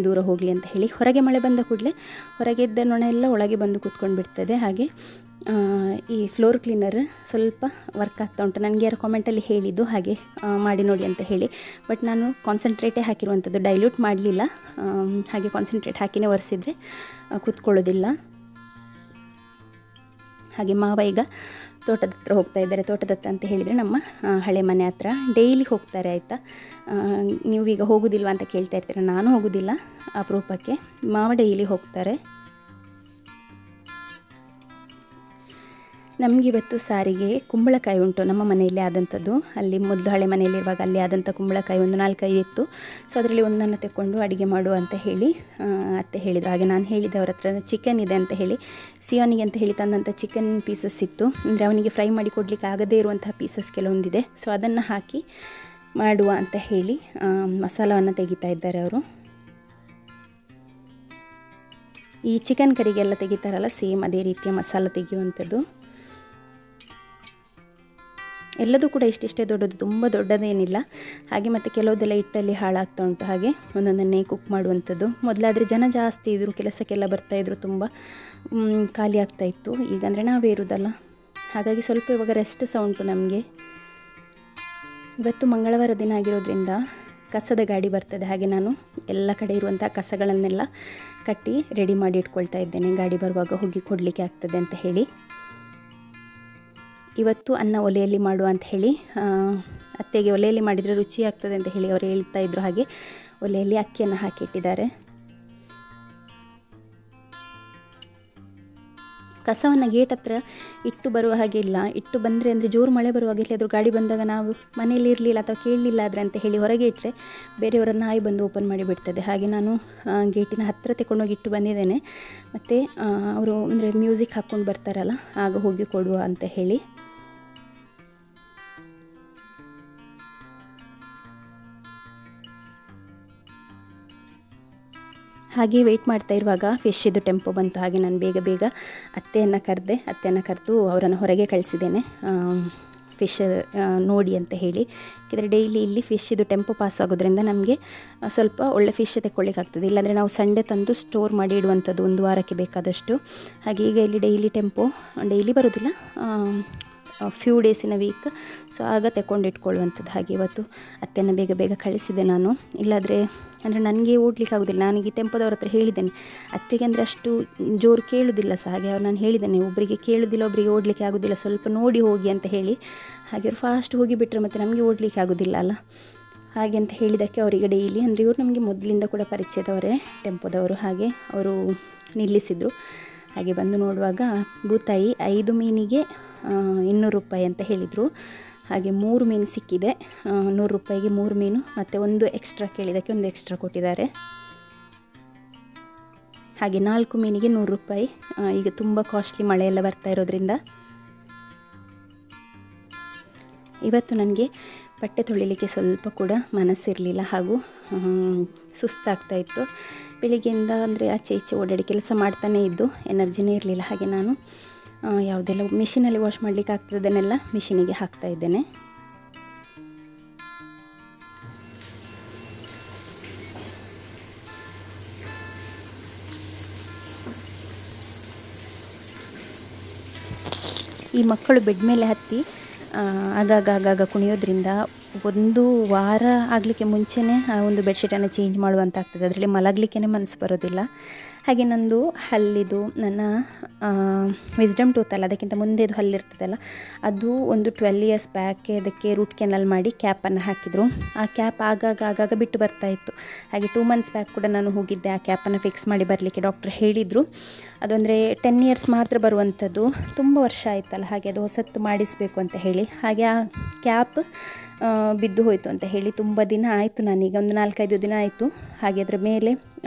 ದೂರ ಹೋಗಲಿ ಅಂತ ಹೇಳಿ. ಹೊರಗೆ ಮಳೆ ಬಂದ ಕೂಡಲೇ ಹೊರಗೆ ಇದ್ದ ನೊಣ ಎಲ್ಲ ಒಳಗೆ ಬಂದು ಕೂತ್ಕೊಂಡು ಬಿಡ್ತದೆ. ಹಾಗೆ ಈ ಫ್ಲೋರ್ ಕ್ಲೀನರ್ ಸ್ವಲ್ಪ ವರ್ಕ್ ಆಗ್ತಾ ಉಂಟು. ನನಗೆ ಯಾರು ಕಾಮೆಂಟಲ್ಲಿ ಹೇಳಿದ್ದು ಹಾಗೆ ಮಾಡಿ ನೋಡಿ ಅಂತ ಹೇಳಿ. ಬಟ್ ನಾನು ಕಾನ್ಸಂಟ್ರೇಟೇ ಹಾಕಿರುವಂಥದ್ದು, ಡೈಲ್ಯೂಟ್ ಮಾಡಲಿಲ್ಲ. ಹಾಗೆ ಕಾನ್ಸಂಟ್ರೇಟ್ ಹಾಕಿನೇ ಒರೆಸಿದರೆ ಕೂತ್ಕೊಳ್ಳೋದಿಲ್ಲ. ಹಾಗೆ ಮಾವ ಈಗ ತೋಟದ ಹತ್ರ ಹೋಗ್ತಾ ಇದ್ದಾರೆ. ತೋಟದ ಹತ್ರ ಅಂತ ಹೇಳಿದರೆ ನಮ್ಮ ಹಳೆ ಮನೆ ಹತ್ರ ಡೈಲಿ ಹೋಗ್ತಾರೆ ಆಯಿತಾ. ನೀವು ಈಗ ಹೋಗೋದಿಲ್ವ ಅಂತ ಕೇಳ್ತಾ ಇರ್ತೀರ. ನಾನು ಹೋಗೋದಿಲ್ಲ, ಅಪರೂಪಕ್ಕೆ. ಮಾವ ಡೈಲಿ ಹೋಗ್ತಾರೆ. ನಮಗಿವತ್ತು ಸಾರಿಗೆ ಕುಂಬಳಕಾಯಿ ಉಂಟು, ನಮ್ಮ ಮನೆಯಲ್ಲಿ ಆದಂಥದ್ದು. ಅಲ್ಲಿ ಮೊದಲು ಹಳೆ ಮನೆಯಲ್ಲಿರುವಾಗ ಅಲ್ಲಿ ಆದಂಥ ಕುಂಬಳಕಾಯಿ ಒಂದು 4-5 ಇತ್ತು. ಸೊ ಅದರಲ್ಲಿ ಒಂದನ್ನು ತೆಕ್ಕೊಂಡು ಅಡುಗೆ ಮಾಡು ಅಂತ ಹೇಳಿ ಅತ್ತೆ ಹೇಳಿದರು. ಹಾಗೆ ನಾನು ಹೇಳಿದೆ ಅವ್ರ ಹತ್ರ ಚಿಕನ್ ಇದೆ ಅಂತ ಹೇಳಿ. ಸಿಯೋನಿಗೆ ಅಂತ ಹೇಳಿ ತಂದಂಥ ಚಿಕನ್ ಪೀಸಸ್ ಇತ್ತು. ಅಂದರೆ ಅವನಿಗೆ ಫ್ರೈ ಮಾಡಿ ಕೊಡಲಿಕ್ಕೆ ಆಗದೇ ಇರುವಂತಹ ಪೀಸಸ್ ಕೆಲವೊಂದಿದೆ. ಸೊ ಅದನ್ನು ಹಾಕಿ ಮಾಡುವ ಅಂತ ಹೇಳಿ ಮಸಾಲವನ್ನು ತೆಗಿತಾ ಇದ್ದಾರೆ ಅವರು. ಈ ಚಿಕನ್ ಕರಿಗೆಲ್ಲ ತೆಗಿತಾರಲ್ಲ, ಸೇಮ್ ಅದೇ ರೀತಿಯ ಮಸಾಲ ತೆಗೆಯುವಂಥದ್ದು. ಎಲ್ಲದೂ ಕೂಡ ಇಷ್ಟಿಷ್ಟೇ ದೊಡ್ಡದು, ತುಂಬ ದೊಡ್ಡದೇನಿಲ್ಲ. ಹಾಗೆ ಮತ್ತು ಕೆಲವುದೆಲ್ಲ ಇಟ್ಟಲ್ಲಿ ಹಾಳಾಗ್ತಾ ಉಂಟು. ಹಾಗೆ ಒಂದೊಂದನ್ನೇ ಕುಕ್ ಮಾಡುವಂಥದ್ದು. ಮೊದಲಾದರೆ ಜನ ಜಾಸ್ತಿ ಇದ್ದರು, ಕೆಲಸಕ್ಕೆಲ್ಲ ಬರ್ತಾಯಿದ್ರು, ತುಂಬ ಖಾಲಿ ಆಗ್ತಾಯಿತ್ತು. ಈಗ ಅಂದರೆ ನಾವೇ ಇರೋದಲ್ಲ, ಹಾಗಾಗಿ ಸ್ವಲ್ಪ ಇವಾಗ ರೆಸ್ಟ್ ಸಹ ಉಂಟು ನಮಗೆ. ಇವತ್ತು ಮಂಗಳವಾರ ದಿನ ಆಗಿರೋದ್ರಿಂದ ಕಸದ ಗಾಡಿ ಬರ್ತದೆ. ಹಾಗೆ ನಾನು ಎಲ್ಲ ಕಡೆ ಇರುವಂಥ ಕಸಗಳನ್ನೆಲ್ಲ ಕಟ್ಟಿ ರೆಡಿ ಮಾಡಿ ಇಟ್ಕೊಳ್ತಾ ಇದ್ದೇನೆ, ಗಾಡಿ ಬರುವಾಗ ಹೋಗಿ ಕೊಡಲಿಕ್ಕೆ ಆಗ್ತದೆ ಅಂತ ಹೇಳಿ. ಇವತ್ತು ಅನ್ನ ಒಲೆಯಲ್ಲಿ ಮಾಡುವ ಅಂತ ಹೇಳಿ ಅತ್ತೆಗೆ ಒಲೆಯಲ್ಲಿ ಮಾಡಿದರೆ ರುಚಿ ಆಗ್ತದೆ ಅಂತ ಹೇಳಿ ಅವರು ಹೇಳ್ತಾ ಇದ್ರು. ಹಾಗೆ ಒಲೆಯಲ್ಲಿ ಅಕ್ಕಿಯನ್ನು ಹಾಕಿಟ್ಟಿದ್ದಾರೆ. ಕಸವನ್ನು ಗೇಟ್ ಹತ್ರ ಇಟ್ಟು ಬರುವ ಹಾಗೆ ಇಲ್ಲ. ಇಟ್ಟು ಬಂದರೆ ಅಂದರೆ ಜೋರು ಮಳೆ ಬರುವಾಗ ಎಲ್ಲಾದರೂ ಗಾಡಿ ಬಂದಾಗ ನಾವು ಮನೆಯಲ್ಲಿ ಇರಲಿಲ್ಲ ಅಥವಾ ಕೇಳಲಿಲ್ಲ ಆದರೆ ಅಂತ ಹೇಳಿ ಹೊರಗೆ ಇಟ್ಟರೆ ಬೇರೆಯವರ ನಾಯಿ ಬಂದು ಓಪನ್ ಮಾಡಿ ಬಿಡ್ತದೆ. ಹಾಗೆ ನಾನು ಗೇಟಿನ ಹತ್ತಿರ ತಗೊಂಡೋಗಿ ಇಟ್ಟು ಬಂದಿದ್ದೇನೆ. ಮತ್ತು ಅವರು ಅಂದರೆ ಮ್ಯೂಸಿಕ್ ಹಾಕ್ಕೊಂಡು ಬರ್ತಾರಲ್ಲ, ಆಗ ಹೋಗಿ ಕೊಡುವ ಅಂತ ಹೇಳಿ. ಹಾಗೆ ವೆಯ್ಟ್ ಮಾಡ್ತಾ ಇರುವಾಗ ಫಿಶ್ಶಿದು ಟೆಂಪೋ ಬಂತು. ಹಾಗೆ ನಾನು ಬೇಗ ಅತ್ತೆಯನ್ನು ಕರೆದು ಅವರನ್ನು ಹೊರಗೆ ಕಳಿಸಿದ್ದೇನೆ, ಫಿಶ್ ನೋಡಿ ಅಂತ ಹೇಳಿ. ಯಾಕೆಂದರೆ ಡೈಲಿ ಇಲ್ಲಿ ಫಿಶ್ಶಿದು ಟೆಂಪೋ ಪಾಸ್ ಆಗೋದ್ರಿಂದ ನಮಗೆ ಸ್ವಲ್ಪ ಒಳ್ಳೆ ಫಿಶ್ ತೆಕ್ಕೊಳ್ಳಿಕ್ಕಾಗ್ತದೆ. ಇಲ್ಲಾಂದರೆ ನಾವು ಸಂಡೇ ತಂದು ಸ್ಟೋರ್ ಮಾಡಿ ಇಡುವಂಥದ್ದು 1 ವಾರಕ್ಕೆ ಬೇಕಾದಷ್ಟು. ಹಾಗೆ ಈಗ ಇಲ್ಲಿ ಡೈಲಿ ಟೆಂಪೋ ಡೈಲಿ ಬರೋದಿಲ್ಲ, ಫ್ಯೂ ಡೇಸಿನ ವೀಕ್. ಸೊ ಆಗ ತೆಕ್ಕೊಂಡು ಇಟ್ಕೊಳ್ಳುವಂಥದ್ದು. ಹಾಗೆ ಇವತ್ತು ಅತ್ತೆಯನ್ನು ಬೇಗ ಕಳಿಸಿದೆ ನಾನು. ಇಲ್ಲಾದರೆ ಅಂದರೆ ನನಗೆ ಓಡಲಿಕ್ಕೆ ಆಗೋದಿಲ್ಲ. ನನಗೆ ಟೆಂಪೋದವ್ರ ಹತ್ರ ಹೇಳಿದ್ದೇನೆ, ಅತ್ತೆಗೆ ಅಂದರೆ ಅಷ್ಟು ಜೋರು ಕೇಳೋದಿಲ್ಲ ಸಹ. ಹಾಗೆ ನಾನು ಹೇಳಿದ್ದೇನೆ, ಒಬ್ಬರಿಗೆ ಕೇಳೋದಿಲ್ಲ, ಒಬ್ಬರಿಗೆ ಓಡಲಿಕ್ಕೆ ಆಗೋದಿಲ್ಲ, ಸ್ವಲ್ಪ ನೋಡಿ ಹೋಗಿ ಅಂತ ಹೇಳಿ. ಹಾಗೆ ಅವರು ಫಾಸ್ಟ್ ಹೋಗಿಬಿಟ್ರೆ ಮತ್ತು ನಮಗೆ ಓಡಲಿಕ್ಕೆ ಆಗೋದಿಲ್ಲ ಅಲ್ಲ. ಹಾಗೆ ಅಂತ ಹೇಳಿದ್ದಕ್ಕೆ ಅವರಿಗೆ ಡೈಲಿ ಅಂದರೆ ಇವರು ನಮಗೆ ಮೊದಲಿಂದ ಕೂಡ ಪರಿಚಯದವರೇ ಟೆಂಪೋದವರು. ಹಾಗೆ ಅವರು ನಿಲ್ಲಿಸಿದರು. ಹಾಗೆ ಬಂದು ನೋಡುವಾಗ ಬೂತಾಯಿ 5 ಮೀನಿಗೆ 200 ರೂಪಾಯಿ ಅಂತ ಹೇಳಿದರು. ಹಾಗೆ 3 ಮೀನು ಸಿಕ್ಕಿದೆ, 100 ರೂಪಾಯಿಗೆ 3 ಮೀನು. ಮತ್ತು ಒಂದು ಎಕ್ಸ್ಟ್ರಾ ಕೇಳಿದ್ದಕ್ಕೆ ಒಂದು ಎಕ್ಸ್ಟ್ರಾ ಕೊಟ್ಟಿದ್ದಾರೆ. ಹಾಗೆ 4 ಮೀನಿಗೆ 100 ರೂಪಾಯಿ. ಈಗ ತುಂಬ ಕಾಸ್ಟ್ಲಿ ಮಳೆ ಎಲ್ಲ ಬರ್ತಾ ಇರೋದ್ರಿಂದ. ಇವತ್ತು ನನಗೆ ಬಟ್ಟೆ ತೊಳಿಲಿಕ್ಕೆ ಸ್ವಲ್ಪ ಕೂಡ ಮನಸ್ಸಿರಲಿಲ್ಲ, ಹಾಗೂ ಸುಸ್ತಾಗ್ತಾಯಿತ್ತು. ಬೆಳಿಗ್ಗೆಯಿಂದ ಅಂದರೆ ಆಚೆ ಈಚೆ ಓಡಾಡಿ ಕೆಲಸ ಮಾಡ್ತಾನೇ ಇದ್ದು ಎನರ್ಜಿನೇ ಇರಲಿಲ್ಲ. ಹಾಗೆ ನಾನು ಯಾವುದೆಲ್ಲ ಮಿಷಿನಲ್ಲಿ ವಾಶ್ ಮಾಡಲಿಕ್ಕೆ ಆಗ್ತದೆ ಅದನ್ನೆಲ್ಲ ಮಿಷಿನಿಗೆ ಹಾಕ್ತಾ ಇದ್ದೇನೆ. ಈ ಮಕ್ಕಳು ಬೆಡ್ ಮೇಲೆ ಹತ್ತಿ ಆಗಾಗ ಕುಣಿಯೋದ್ರಿಂದ 1 ವಾರ ಆಗಲಿಕ್ಕೆ ಮುಂಚೆನೇ ಒಂದು ಬೆಡ್ಶೀಟನ್ನು ಚೇಂಜ್ ಮಾಡುವಂತ ಆಗ್ತದೆ. ಅದರಲ್ಲಿ ಮಲಗಲಿಕ್ಕೆ ಮನಸ್ಸು ಬರೋದಿಲ್ಲ. ಹಾಗೆ ನಂದು ಹಲ್ಲಿದು ನನ್ನ ವಿಸ್ಡಮ್ ಟೂತ್ ಅಲ್ಲ, ಅದಕ್ಕಿಂತ ಮುಂದೆದು ಹಲ್ಲಿರ್ತದಲ್ಲ, ಅದು ಒಂದು 12 ಇಯರ್ಸ್ ಬ್ಯಾಕೆ ಅದಕ್ಕೆ ರೂಟ್ ಕೆನಲ್ ಮಾಡಿ ಕ್ಯಾಪನ್ನು ಹಾಕಿದರು. ಆ ಕ್ಯಾಪ್ ಆಗಾಗ ಬಿಟ್ಟು ಬರ್ತಾಯಿತ್ತು. ಹಾಗೆ 2 ಮಂತ್ಸ್ ಬ್ಯಾಕ್ ಕೂಡ ನಾನು ಹೋಗಿದ್ದೆ ಆ ಕ್ಯಾಪನ್ನು ಫಿಕ್ಸ್ ಮಾಡಿ ಬರಲಿಕ್ಕೆ. ಡಾಕ್ಟ್ರ್ ಹೇಳಿದರು ಅದು ಅಂದರೆ 10 ಇಯರ್ಸ್ ಮಾತ್ರ ಬರುವಂಥದ್ದು, ತುಂಬ ವರ್ಷ ಆಯ್ತಲ್ಲ, ಹಾಗೆ ಅದು ಹೊಸತ್ತು ಮಾಡಿಸಬೇಕು ಅಂತ ಹೇಳಿ. ಹಾಗೆ ಆ ಕ್ಯಾಪ್ ಬಿದ್ದು ಹೋಯಿತು ಅಂತ ಹೇಳಿ ತುಂಬ ದಿನ ಆಯಿತು, ನಾನೀಗ ಒಂದು 4-5 ದಿನ ಆಯಿತು. ಹಾಗೆ ಅದರ ಮೇಲೆ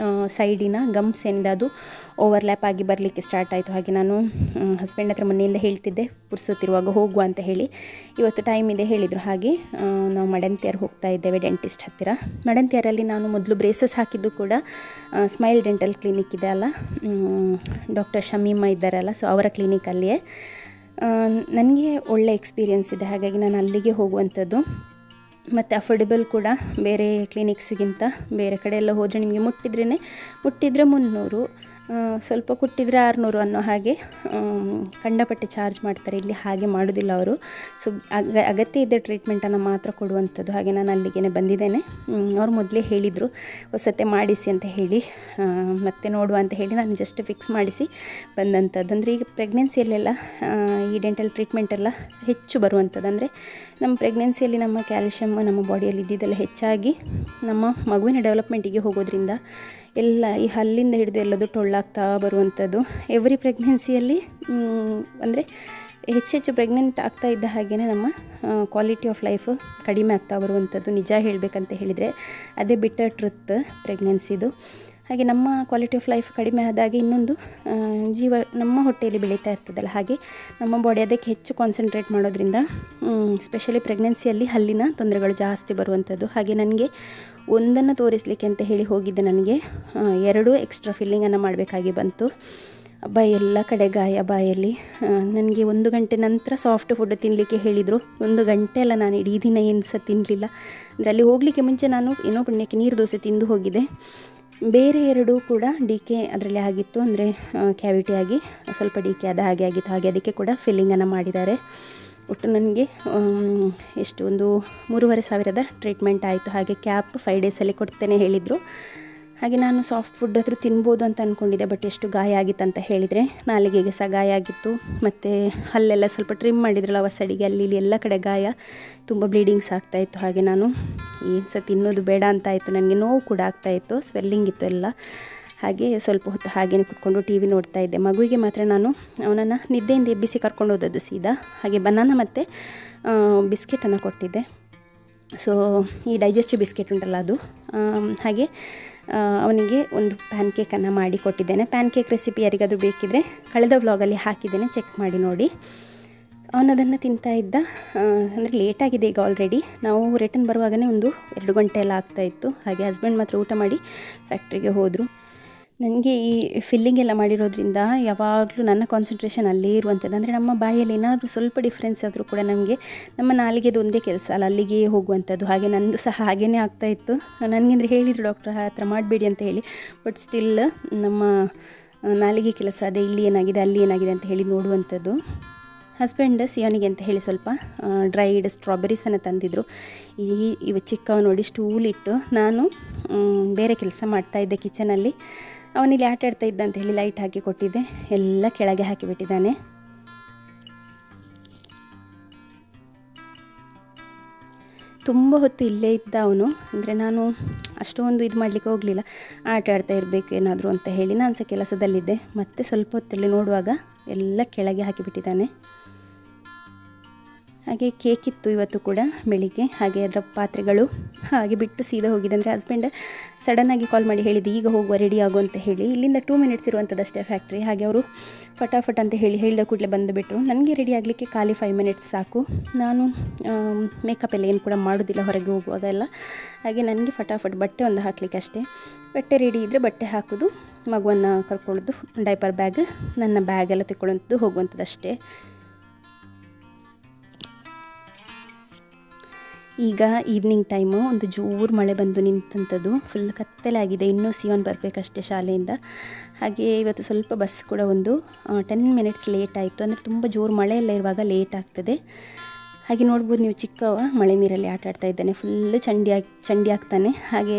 ಸೈಡಿನ ಗಮ್ಸ್ ಏನಿದೆ ಅದು ಓವರ್ಲ್ಯಾಪ್ ಆಗಿ ಬರಲಿಕ್ಕೆ ಸ್ಟಾರ್ಟ್ ಆಯಿತು. ಹಾಗೆ ನಾನು ಹಸ್ಬೆಂಡ್ ಹತ್ರ ಮೊನ್ನೆಯಿಂದ ಹೇಳ್ತಿದ್ದೆ ಪುರ್ಸೊತ್ತಿರುವಾಗ ಹೋಗುವ ಅಂತ ಹೇಳಿ. ಇವತ್ತು ಟೈಮ್ ಇದೆ ಹೇಳಿದರು. ಹಾಗೆ ನಾವು ಮಡಂತಿಯರ್ ಹೋಗ್ತಾ ಇದ್ದೇವೆ ಡೆಂಟಿಸ್ಟ್ ಹತ್ತಿರ. ಮಡಂತಿಯರಲ್ಲಿ ನಾನು ಮೊದಲು ಬ್ರೇಸಸ್ ಹಾಕಿದ್ದು ಕೂಡ ಸ್ಮೈಲ್ ಡೆಂಟಲ್ ಕ್ಲಿನಿಕ್ ಇದೆ ಅಲ್ಲ, ಡಾಕ್ಟರ್ ಶಮೀಮಾ ಇದ್ದಾರಲ್ಲ, ಸೊ ಅವರ ಕ್ಲಿನಿಕಲ್ಲಿಯೇ. ನನಗೆ ಒಳ್ಳೆ ಎಕ್ಸ್ಪೀರಿಯೆನ್ಸ್ ಇದೆ, ಹಾಗಾಗಿ ನಾನು ಅಲ್ಲಿಗೆ ಹೋಗುವಂಥದ್ದು. ಮತ್ತು ಅಫೋರ್ಡೆಬಲ್ ಕೂಡ, ಬೇರೆ ಕ್ಲಿನಿಕ್ಸಿಗಿಂತ ಬೇರೆ ಕಡೆ ಎಲ್ಲ ಹೋದರೆ ನಿಮಗೆ ಮುಟ್ಟಿದ್ರೆ 300, ಸ್ವಲ್ಪ ಕೊಟ್ಟಿದ್ರೆ 600 ಅನ್ನೋ ಹಾಗೆ ಕಂಡಪಟ್ಟೆ ಚಾರ್ಜ್ ಮಾಡ್ತಾರೆ. ಇಲ್ಲಿ ಹಾಗೆ ಮಾಡೋದಿಲ್ಲ ಅವರು. ಸೊ ಅಗತ್ಯ ಇದ್ದ ಟ್ರೀಟ್ಮೆಂಟನ್ನು ಮಾತ್ರ ಕೊಡುವಂಥದ್ದು. ಹಾಗೆ ನಾನು ಅಲ್ಲಿಗೆ ಬಂದಿದ್ದೇನೆ. ಅವ್ರು ಮೊದಲೇ ಹೇಳಿದರು ಹೊಸತೆ ಮಾಡಿಸಿ ಅಂತ ಹೇಳಿ, ಮತ್ತೆ ನೋಡುವ ಅಂತ ಹೇಳಿ ನಾನು ಜಸ್ಟ್ ಫಿಕ್ಸ್ ಮಾಡಿಸಿ ಬಂದಂಥದ್ದು. ಅಂದರೆ ಈಗ ಪ್ರೆಗ್ನೆನ್ಸಿಯಲ್ಲೆಲ್ಲ ಈ ಡೆಂಟಲ್ ಟ್ರೀಟ್ಮೆಂಟ್ ಎಲ್ಲ ಹೆಚ್ಚು ಬರುವಂಥದ್ದು. ಅಂದರೆ ನಮ್ಮ ಪ್ರೆಗ್ನೆನ್ಸಿಯಲ್ಲಿ ನಮ್ಮ ಕ್ಯಾಲ್ಶಿಯಮ್ ನಮ್ಮ ಬಾಡಿಯಲ್ಲಿ ಇದ್ದಿದ್ದೆಲ್ಲ ಹೆಚ್ಚಾಗಿ ನಮ್ಮ ಮಗುವಿನ ಡೆವಲಪ್ಮೆಂಟಿಗೆ ಹೋಗೋದ್ರಿಂದ ಎಲ್ಲ ಈ ಹಲ್ಲಿಂದ ಹಿಡಿದು ಎಲ್ಲದು ಟೊಳ್ಳಾಗ್ತಾ ಬರುವಂಥದ್ದು. ಎವ್ರಿ ಪ್ರೆಗ್ನೆನ್ಸಿಯಲ್ಲಿ ಅಂದರೆ ಹೆಚ್ಚೆಚ್ಚು ಪ್ರೆಗ್ನೆಂಟ್ ಆಗ್ತಾ ಇದ್ದ ಹಾಗೆಯೇ ನಮ್ಮ ಕ್ವಾಲಿಟಿ ಆಫ್ ಲೈಫ್ ಕಡಿಮೆ ಆಗ್ತಾ ಬರುವಂಥದ್ದು. ನಿಜ ಹೇಳಬೇಕಂತ ಹೇಳಿದರೆ ಅದೇ ಬಿಟ್ಟರ್ ಟ್ರುತ್ ಪ್ರೆಗ್ನೆನ್ಸಿದು. ಹಾಗೆ ನಮ್ಮ ಕ್ವಾಲಿಟಿ ಆಫ್ ಲೈಫ್ ಕಡಿಮೆ ಆದಾಗ ಇನ್ನೊಂದು ಜೀವ ನಮ್ಮ ಹೊಟ್ಟೆಯಲ್ಲಿ ಬೆಳೀತಾ ಇರ್ತದಲ್ಲ, ಹಾಗೆ ನಮ್ಮ ಬಾಡಿ ಅದಕ್ಕೆ ಹೆಚ್ಚು ಕಾನ್ಸಂಟ್ರೇಟ್ ಮಾಡೋದ್ರಿಂದ ಸ್ಪೆಷಲಿ ಪ್ರೆಗ್ನೆನ್ಸಿಯಲ್ಲಿ ಹಲ್ಲಿನ ತೊಂದರೆಗಳು ಜಾಸ್ತಿ ಬರುವಂಥದ್ದು. ಹಾಗೆ ನನಗೆ ಒಂದನ್ನು ತೋರಿಸಲಿಕ್ಕೆ ಅಂತ ಹೇಳಿ ಹೋಗಿದ್ದೆ, ನನಗೆ 2 ಎಕ್ಸ್ಟ್ರಾ ಫಿಲ್ಲಿಂಗನ್ನು ಮಾಡಬೇಕಾಗಿ ಬಂತು. ಎಲ್ಲ ಕಡೆ ಗಾಯ ಬಾಯಲ್ಲಿ. ನನಗೆ 1 ಗಂಟೆ ನಂತರ ಸಾಫ್ಟ್ ಫುಡ್ ತಿನ್ನಲಿಕ್ಕೆ ಹೇಳಿದರು. 1 ಗಂಟೆ ಅಲ್ಲ, ನಾನು ಇಡೀ ದಿನ ಏನು ಸಹ ತಿನ್ನಲಿಲ್ಲ. ಅಂದರೆ ಅಲ್ಲಿ ಹೋಗಲಿಕ್ಕೆ ಮುಂಚೆ ನಾನು ಏನೋ ಪುಣ್ಯಕ್ಕೆ ನೀರು ದೋಸೆ ತಿಂದು ಹೋಗಿದೆ. ಬೇರೆ 2 ಕೂಡ ಡಿಕೆ ಅದರಲ್ಲಿ ಆಗಿತ್ತು, ಅಂದರೆ ಕ್ಯಾವಿಟಿ ಆಗಿ ಸ್ವಲ್ಪ ಡಿಕೆ ಆದ ಹಾಗೆ ಆಗಿತ್ತು. ಹಾಗೆ ಅದಕ್ಕೆ ಕೂಡ ಫಿಲ್ಲಿಂಗನ್ನು ಮಾಡಿದ್ದಾರೆ. ಒಟ್ಟು ನನಗೆ ಎಷ್ಟು ಒಂದು 3,500 ಟ್ರೀಟ್ಮೆಂಟ್ ಆಯಿತು. ಹಾಗೆ ಕ್ಯಾಪ್ 5 ಡೇಸಲ್ಲಿ ಕೊಡ್ತೇನೆ ಹೇಳಿದರು. ಹಾಗೆ ನಾನು ಸಾಫ್ಟ್ ಫುಡ್ ಆದರೂ ತಿನ್ಬೋದು ಅಂತ ಅಂದ್ಕೊಂಡಿದ್ದೆ. ಬಟ್ ಎಷ್ಟು ಗಾಯ ಆಗಿತ್ತು ಅಂತ ಹೇಳಿದರೆ, ನಾಲಿಗೆಗೆ ಸಹ ಗಾಯ ಆಗಿತ್ತು, ಮತ್ತು ಹಲ್ಲೆಲ್ಲ ಸ್ವಲ್ಪ ಟ್ರಿಮ್ ಮಾಡಿದ್ರಲ್ಲ ಹೊಸಡಿಗೆ, ಅಲ್ಲಿ ಇಲ್ಲಿ ಎಲ್ಲ ಕಡೆ ಗಾಯ, ತುಂಬ ಬ್ಲೀಡಿಂಗ್ಸ್ ಆಗ್ತಾಯಿತ್ತು. ಹಾಗೆ ನಾನು ಏನು ಸಹ ತಿನ್ನೋದು ಬೇಡ ಅಂತ ಆಯಿತು. ನನಗೆ ನೋವು ಕೂಡ ಆಗ್ತಾಯಿತ್ತು, ಸ್ವೆಲ್ಲಿಂಗ್ ಇತ್ತು ಎಲ್ಲ. ಹಾಗೆ ಸ್ವಲ್ಪ ಹೊತ್ತು ಹಾಗೇ ಕೂತ್ಕೊಂಡು ಟಿ ವಿ ನೋಡ್ತಾ ಇದ್ದೆ. ಮಗುವಿಗೆ ಮಾತ್ರ ನಾನು ಅವನನ್ನು ನಿದ್ದೆಯಿಂದ ಎಬ್ಬಿಸಿ ಕರ್ಕೊಂಡು ಹೋದದ್ದು ಸೀದಾ. ಹಾಗೆ ಬನಾನ ಮತ್ತು ಬಿಸ್ಕೆಟನ್ನು ಕೊಟ್ಟಿದ್ದೆ. ಸೊ ಈ ಡೈಜೆಸ್ಟಿವ್ ಬಿಸ್ಕೆಟ್ ಉಂಟಲ್ಲ ಅದು. ಹಾಗೆ ಅವನಿಗೆ ಒಂದು ಪ್ಯಾನ್ ಕೇಕನ್ನು ಮಾಡಿ ಕೊಟ್ಟಿದ್ದೇನೆ. ಪ್ಯಾನ್ ಕೇಕ್ ರೆಸಿಪಿ ಯಾರಿಗಾದರೂ ಬೇಕಿದ್ದರೆ ಕಳೆದ ವ್ಲಾಗಲ್ಲಿ ಹಾಕಿದ್ದೇನೆ, ಚೆಕ್ ಮಾಡಿ ನೋಡಿ. ಅವನದನ್ನು ತಿಂತಾ ಇದ್ದ. ಅಂದರೆ ಲೇಟಾಗಿದೆ ಈಗ ಆಲ್ರೆಡಿ. ನಾವು ರಿಟರ್ನ್ ಬರುವಾಗಲೇ ಒಂದು 2 ಗಂಟೆ ಎಲ್ಲ ಆಗ್ತಾಯಿತ್ತು. ಹಾಗೆ ಹಸ್ಬೆಂಡ್ ಮಾತ್ರ ಊಟ ಮಾಡಿ ಫ್ಯಾಕ್ಟ್ರಿಗೆ ಹೋದರು. ನನಗೆ ಈ ಫಿಲ್ಲಿಂಗ್ ಎಲ್ಲ ಮಾಡಿರೋದ್ರಿಂದ ಯಾವಾಗಲೂ ನನ್ನ ಕಾನ್ಸಂಟ್ರೇಷನ್ ಅಲ್ಲೇ ಇರುವಂಥದ್ದು. ಅಂದರೆ ನಮ್ಮ ಬಾಯಲ್ಲಿ ಏನಾದರೂ ಸ್ವಲ್ಪ ಡಿಫ್ರೆನ್ಸ್ ಆದರೂ ಕೂಡ ನಮಗೆ ನಮ್ಮ ನಾಲಿಗೆದು ಒಂದೇ ಕೆಲಸ ಅಲ್ಲ, ಅಲ್ಲಿಗೆ ಹೋಗುವಂಥದ್ದು. ಹಾಗೆ ನನ್ನದು ಸಹ ಹಾಗೇ ಆಗ್ತಾಯಿತ್ತು. ನನಗೆಂದರೆ ಹೇಳಿದರು ಡಾಕ್ಟ್ರ್ ಆ ಥರ ಮಾಡಬೇಡಿ ಅಂತ ಹೇಳಿ. ಬಟ್ ಸ್ಟಿಲ್ ನಮ್ಮ ನಾಲಿಗೆ ಕೆಲಸ ಅದೇ, ಇಲ್ಲಿ ಏನಾಗಿದೆ ಅಲ್ಲಿ ಏನಾಗಿದೆ ಅಂತ ಹೇಳಿ ನೋಡುವಂಥದ್ದು. ಹಸ್ಬೆಂಡ್ ಸಿಯೋನಿಗೆ ಅಂತ ಹೇಳಿ ಸ್ವಲ್ಪ ಡ್ರೈಡ್ ಸ್ಟ್ರಾಬೆರೀಸನ್ನು ತಂದಿದ್ದರು. ಇವು ಚಿಕ್ಕವ ನೋಡಿ ಸ್ಟೂಲ್ ಇಟ್ಟು ನಾನು ಬೇರೆ ಕೆಲಸ ಮಾಡ್ತಾಯಿದ್ದೆ ಕಿಚನಲ್ಲಿ. ಅವನಿಲ್ಲಿ ಆಟ ಆಡ್ತಾ ಇದ್ದ ಅಂತ ಹೇಳಿ ಲೈಟ್ ಹಾಕಿ ಕೊಟ್ಟಿದ್ದೆ. ಎಲ್ಲ ಕೆಳಗೆ ಹಾಕಿಬಿಟ್ಟಿದ್ದಾನೆ. ತುಂಬ ಹೊತ್ತು ಇಲ್ಲೇ ಇದ್ದ ಅವನು. ಅಂದರೆ ನಾನು ಅಷ್ಟೊಂದು ಇದು ಮಾಡಲಿಕ್ಕೆ ಹೋಗಲಿಲ್ಲ, ಆಟ ಆಡ್ತಾ ಇರಬೇಕು ಏನಾದರೂ ಅಂತ ಹೇಳಿ. ನಾನು ಸಹ ಕೆಲಸದಲ್ಲಿದ್ದೆ. ಮತ್ತೆ ಸ್ವಲ್ಪ ಹೊತ್ತಲ್ಲಿ ನೋಡುವಾಗ ಎಲ್ಲ ಕೆಳಗೆ ಹಾಕಿಬಿಟ್ಟಿದ್ದಾನೆ. ಹಾಗೆ ಕೇಕ್ ಇತ್ತು ಇವತ್ತು ಕೂಡ ಬೆಳಿಗ್ಗೆ. ಹಾಗೆ ಅದರ ಪಾತ್ರೆಗಳು ಹಾಗೆ ಬಿಟ್ಟು ಸೀದಾ ಹೋಗಿದೆ. ಅಂದರೆ ಹಸ್ಬೆಂಡ್ ಸಡನ್ನಾಗಿ ಕಾಲ್ ಮಾಡಿ ಹೇಳಿದ್ದು ಈಗ ಹೋಗುವ ರೆಡಿ ಆಗು ಅಂತ ಹೇಳಿ. ಇಲ್ಲಿಂದ 2 ಮಿನಿಟ್ಸ್ ಇರುವಂಥದ್ದಷ್ಟೇ ಫ್ಯಾಕ್ಟ್ರಿ. ಹಾಗೆ ಅವರು ಫಟಾಫಟ್ ಅಂತ ಹೇಳಿದ ಕೂಡಲೇ ಬಂದುಬಿಟ್ರು. ನನಗೆ ರೆಡಿ ಆಗಲಿಕ್ಕೆ ಖಾಲಿ 5 ಮಿನಿಟ್ಸ್ ಸಾಕು. ನಾನು ಮೇಕಪ್ ಎಲ್ಲ ಏನು ಕೂಡ ಮಾಡೋದಿಲ್ಲ ಹೊರಗೆ ಹೋಗುವಾಗ ಎಲ್ಲ. ಹಾಗೆ ನನಗೆ ಫಟಾಫಟ್ ಬಟ್ಟೆ ಒಂದು ಹಾಕಲಿಕ್ಕೆ ಅಷ್ಟೇ. ಬಟ್ಟೆ ರೆಡಿ ಇದ್ದರೆ ಬಟ್ಟೆ ಹಾಕೋದು, ಮಗುವನ್ನು ಕರ್ಕೊಳ್ಳೋದು, ಡೈಪರ್ ಬ್ಯಾಗ್, ನನ್ನ ಬ್ಯಾಗ್ ಎಲ್ಲ ತೆಕ್ಕೊಳ್ಳೋಂಥದ್ದು, ಹೋಗುವಂಥದ್ದು ಅಷ್ಟೇ. ಈಗ ಈವ್ನಿಂಗ್ ಟೈಮು ಒಂದು ಜೋರು ಮಳೆ ಬಂದು ನಿಂತಂಥದ್ದು. ಫುಲ್ ಕತ್ತಲೆ ಆಗಿದೆ. ಇನ್ನೂ ಸಿಯೋನ್ ಬರಬೇಕಷ್ಟೇ ಶಾಲೆಯಿಂದ. ಹಾಗೆ ಇವತ್ತು ಸ್ವಲ್ಪ ಬಸ್ ಕೂಡ ಒಂದು 10 ಮಿನಿಟ್ಸ್ ಲೇಟ್ ಆಯಿತು. ಅಂದರೆ ತುಂಬ ಜೋರು ಮಳೆ ಎಲ್ಲ ಇರುವಾಗ ಲೇಟ್ ಆಗ್ತದೆ. ಹಾಗೆ ನೋಡ್ಬೋದು ನೀವು, ಚಿಕ್ಕವ ಮಳೆ ನೀರಲ್ಲಿ ಆಟ ಆಡ್ತಾ ಇದ್ದಾನೆ. ಫುಲ್ ಚಂಡಿ ಆಗ್ತಾನೆ. ಹಾಗೆ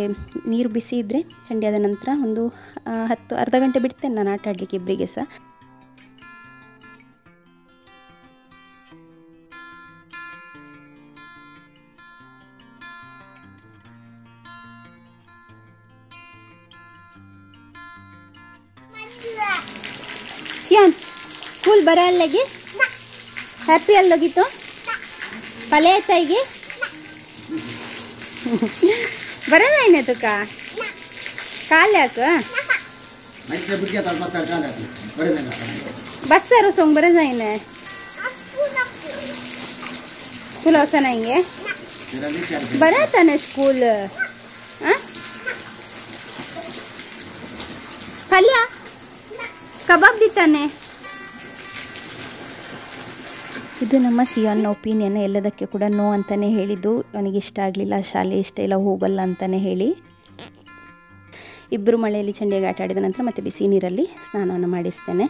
ನೀರು ಬಿಸಿ ಇದ್ದರೆ ಚಂಡಿ ಆದ ನಂತರ ಒಂದು ಅರ್ಧ ಗಂಟೆ ಬಿಡ್ತೇನೆ ನಾನು ಆಟ ಆಡಲಿಕ್ಕೆ ಇಬ್ಬರಿಗೆ ಸಹ. सियान स्कूल बरायला लगे हैप्पी अल लगी तो पले येता गे बरं नाही ना तुका काल्याक बस सर सोंग बरं जाईन स्कूल असं नाही गे बरं आता ना स्कूल खाल्या ಕಬಾಬ್ ದಿತ್ತಾನೆ. ಇದು ನಮ್ಮ ಸಿಯಾನ್ನ ಒಪಿನಿಯನ್. ಎಲ್ಲದಕ್ಕೆ ಕೂಡ ನೋ ಅಂತಲೇ ಹೇಳಿದ್ದು. ಅವನಿಗೆ ಇಷ್ಟ ಆಗಲಿಲ್ಲ, ಶಾಲೆ ಇಷ್ಟ ಇಲ್ಲ, ಹೋಗಲ್ಲ ಅಂತಲೇ ಹೇಳಿ. ಇಬ್ಬರು ಮಳೆಯಲ್ಲಿ ಚಂಡಿಯಾಗಿ ಆಟ ಆಡಿದ ನಂತರ ಮತ್ತೆ ಬಿಸಿ ನೀರಲ್ಲಿ ಸ್ನಾನವನ್ನು ಮಾಡಿಸ್ತೇನೆ.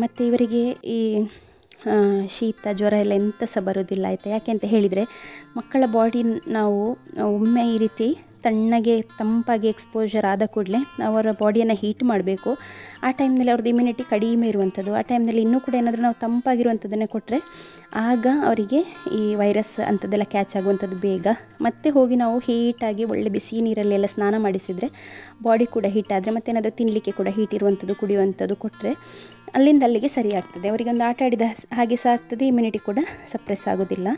ಮತ್ತು ಇವರಿಗೆ ಈ ಶೀತ ಜ್ವರ ಎಲ್ಲ ಎಂಥ ಸಹ ಬರೋದಿಲ್ಲ ಆಯಿತಾ. ಯಾಕೆ ಅಂತ ಹೇಳಿದರೆ ಮಕ್ಕಳ ಬಾಡಿ ನಾವು ಒಮ್ಮೆ ಈ ರೀತಿ ತಣ್ಣಗೆ ತಂಪಾಗಿ ಎಕ್ಸ್ಪೋಜರ್ ಆದ ಕೂಡಲೇ ಅವರ ಬಾಡಿಯನ್ನು ಹೀಟ್ ಮಾಡಬೇಕು. ಆ ಟೈಮ್ನಲ್ಲಿ ಅವ್ರದ್ದು ಇಮ್ಯುನಿಟಿ ಕಡಿಮೆ ಇರುವಂಥದ್ದು. ಆ ಟೈಮ್ನಲ್ಲಿ ಇನ್ನೂ ಕೂಡ ಏನಾದರೂ ನಾವು ತಂಪಾಗಿರುವಂಥದ್ದನ್ನೇ ಕೊಟ್ಟರೆ ಆಗ ಅವರಿಗೆ ಈ ವೈರಸ್ ಅಂಥದ್ದೆಲ್ಲ ಕ್ಯಾಚ್ ಆಗುವಂಥದ್ದು ಬೇಗ. ಮತ್ತೆ ಹೋಗಿ ನಾವು ಹೀಟಾಗಿ ಒಳ್ಳೆ ಬಿಸಿ ನೀರಲ್ಲೆಲ್ಲ ಸ್ನಾನ ಮಾಡಿಸಿದರೆ ಬಾಡಿ ಕೂಡ ಹೀಟ್ ಆದರೆ ಮತ್ತೇನಾದರೂ ತಿನ್ನಲಿಕ್ಕೆ ಕೂಡ ಹೀಟ್ ಇರುವಂಥದ್ದು ಕುಡಿಯುವಂಥದ್ದು ಕೊಟ್ಟರೆ ಅಲ್ಲಿಂದ ಅಲ್ಲಿಗೆ ಸರಿ ಆಗ್ತದೆ. ಅವರಿಗೆ ಒಂದು ಆಟ ಆಡಿದ ಹಾಗೆ ಸಹ ಆಗ್ತದೆ, ಇಮ್ಯುನಿಟಿ ಕೂಡ ಸಪ್ರೆಸ್ ಆಗೋದಿಲ್ಲ.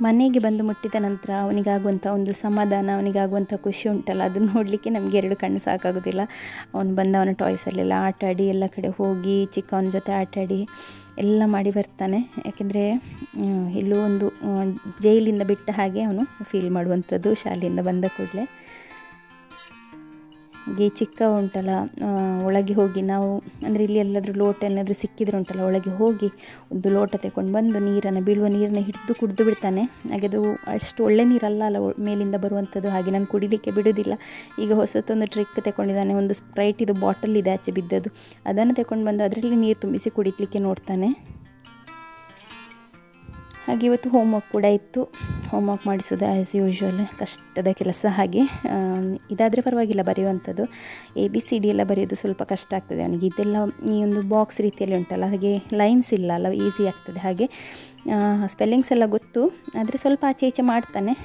ಮನೆಗೆ ಬಂದು ಮುಟ್ಟಿದ ನಂತರ ಅವನಿಗಾಗುವಂಥ ಒಂದು ಸಮಾಧಾನ, ಅವನಿಗಾಗುವಂಥ ಖುಷಿ ಉಂಟಲ್ಲ, ಅದನ್ನು ನೋಡಲಿಕ್ಕೆ ನಮಗೆ 2 ಕಣ್ಣು ಸಾಕಾಗೋದಿಲ್ಲ. ಅವನು ಬಂದ ಅವನ ಟಾಯ್ಸಲ್ಲೆಲ್ಲ ಆಟಾಡಿ ಎಲ್ಲ ಕಡೆ ಹೋಗಿ ಚಿಕ್ಕವನ ಜೊತೆ ಆಟಾಡಿ ಎಲ್ಲ ಮಾಡಿ ಬರ್ತಾನೆ. ಯಾಕೆಂದರೆ ಎಲ್ಲೋ ಒಂದು ಜೈಲಿಂದ ಬಿಟ್ಟ ಹಾಗೆ ಅವನು ಫೀಲ್ ಮಾಡುವಂಥದ್ದು ಶಾಲೆಯಿಂದ ಬಂದ ಕೂಡಲೇ. ಹಾಗೆ ಚಿಕ್ಕ ಉಂಟಲ್ಲ, ಒಳಗೆ ಹೋಗಿ ನಾವು ಅಂದರೆ ಇಲ್ಲಿ ಎಲ್ಲಾದರೂ ಲೋಟ ಏನಾದರೂ ಸಿಕ್ಕಿದ್ರೆ ಉಂಟಲ್ಲ, ಒಳಗೆ ಹೋಗಿ ಒಂದು ಲೋಟ ತಗೊಂಡು ಬಂದು ಬೀಳುವ ನೀರನ್ನು ಹಿಡಿದು ಕುಡಿದು ಬಿಡ್ತಾನೆ. ಹಾಗೆ ಅದು ಅಷ್ಟು ಒಳ್ಳೆ ನೀರಲ್ಲ ಮೇಲಿಂದ ಬರುವಂಥದ್ದು. ಹಾಗೆ ನಾನು ಕುಡಿಲಿಕ್ಕೆ ಬಿಡೋದಿಲ್ಲ. ಈಗ ಹೊಸತೊಂದು ಟ್ರಿಕ್ ತಗೊಂಡಿದ್ದಾನೆ. ಒಂದು ಸ್ಪ್ರೈಟ್ ಇದು ಬಾಟಲ್ ಇದೆ ಆಚೆ ಬಿದ್ದದ್ದು, ಅದನ್ನು ತಗೊಂಡು ಬಂದು ಅದರಲ್ಲಿ ನೀರು ತುಂಬಿಸಿ ಕುಡಿಲಿಕ್ಕೆ ನೋಡ್ತಾನೆ. ಹಾಗೆ ಇವತ್ತು ಹೋಮ್ವರ್ಕ್ ಕೂಡ ಇತ್ತು. ಹೋಮ್ವರ್ಕ್ ಮಾಡಿಸೋದು ಆ್ಯಸ್ ಯೂಶ್ವಲ್ ಕಷ್ಟದ ಕೆಲಸ. ಹಾಗೆ ಇದಾದರೆ ಪರವಾಗಿಲ್ಲ ಬರೆಯುವಂಥದ್ದು. ABCD ಎಲ್ಲ ಬರೆಯೋದು ಸ್ವಲ್ಪ ಕಷ್ಟ ಆಗ್ತದೆ ಅವನಿಗೆ. ಇದೆಲ್ಲ ಈ ಒಂದು ಬಾಕ್ಸ್ ರೀತಿಯಲ್ಲಿ ಉಂಟಲ್ಲ, ಹಾಗೆ ಲೈನ್ಸ್ ಇಲ್ಲ ಅಲ್ಲ, ಈಸಿ ಆಗ್ತದೆ. ಹಾಗೆ ಸ್ಪೆಲ್ಲಿಂಗ್ಸ್ ಎಲ್ಲ ಗೊತ್ತು, ಆದರೆ ಸ್ವಲ್ಪ ಆಚೆ ಈಚೆ ಮಾಡ್ತಾನೆ.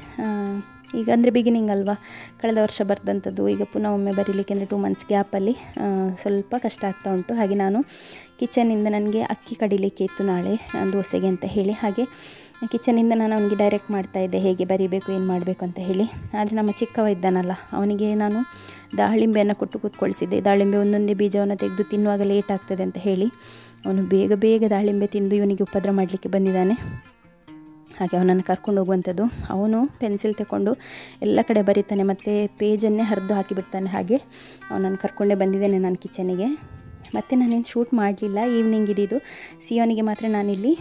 ಈಗ ಅಂದರೆ ಬಿಗಿನಿಂಗ್ ಅಲ್ವಾ, ಕಳೆದ ವರ್ಷ ಬರೆದಂಥದ್ದು ಈಗ ಪುನಃ ಒಮ್ಮೆ ಬರೀಲಿಕ್ಕೆ ಅಂದರೆ 2 months ಗ್ಯಾಪಲ್ಲಿ ಸ್ವಲ್ಪ ಕಷ್ಟ ಆಗ್ತಾ ಉಂಟು. ಹಾಗೆ ನಾನು ಕಿಚನಿಂದ ನನಗೆ ಅಕ್ಕಿ ಕಡಿಲಿಕ್ಕೆ ಇತ್ತು ನಾಳೆ ದೋಸೆಗೆ ಅಂತ ಹೇಳಿ, ಹಾಗೆ ಕಿಚನಿಂದ ನಾನು ಅವನಿಗೆ ಡೈರೆಕ್ಟ್ ಮಾಡ್ತಾಯಿದ್ದೆ ಹೇಗೆ ಬರೀಬೇಕು ಏನು ಮಾಡಬೇಕು ಅಂತ ಹೇಳಿ. ಆದರೆ ನಮ್ಮ ಚಿಕ್ಕವ ಇದ್ದಾನಲ್ಲ, ಅವನಿಗೆ ನಾನು ದಾಳಿಂಬೆಯನ್ನು ಕೊಟ್ಟು ಕೂತ್ಕೊಳಿಸಿದ್ದೆ. ದಾಳಿಂಬೆ ಒಂದೊಂದೇ ಬೀಜವನ್ನು ತೆಗೆದು ತಿನ್ನುವಾಗ ಲೇಟ್ ಆಗ್ತದೆ ಅಂತ ಹೇಳಿ ಅವನು ಬೇಗ ಬೇಗ ದಾಳಿಂಬೆ ತಿಂದು ಇವನಿಗೆ ಉಪದ್ರ ಮಾಡಲಿಕ್ಕೆ ಬಂದಿದ್ದಾನೆ. ಹಾಗೆ ಅವನನ್ನು ಕರ್ಕೊಂಡು ಹೋಗುವಂಥದ್ದು. ಅವನು ಪೆನ್ಸಿಲ್ ತಗೊಂಡು ಎಲ್ಲ ಕಡೆ ಬರೀತಾನೆ, ಮತ್ತು ಪೇಜನ್ನೇ ಹರಿದು ಹಾಕಿಬಿಡ್ತಾನೆ. ಹಾಗೆ ಅವನನ್ನು ಕರ್ಕೊಂಡೇ ಬಂದಿದ್ದೇನೆ ನಾನು ಕಿಚನಿಗೆ. ಮತ್ತು ನಾನೇನು ಶೂಟ್ ಮಾಡಲಿಲ್ಲ, ಈವ್ನಿಂಗ್ ಇದ್ದಿದ್ದು. ಸಿಯೋನಿಗೆ ಮಾತ್ರ ನಾನಿಲ್ಲಿ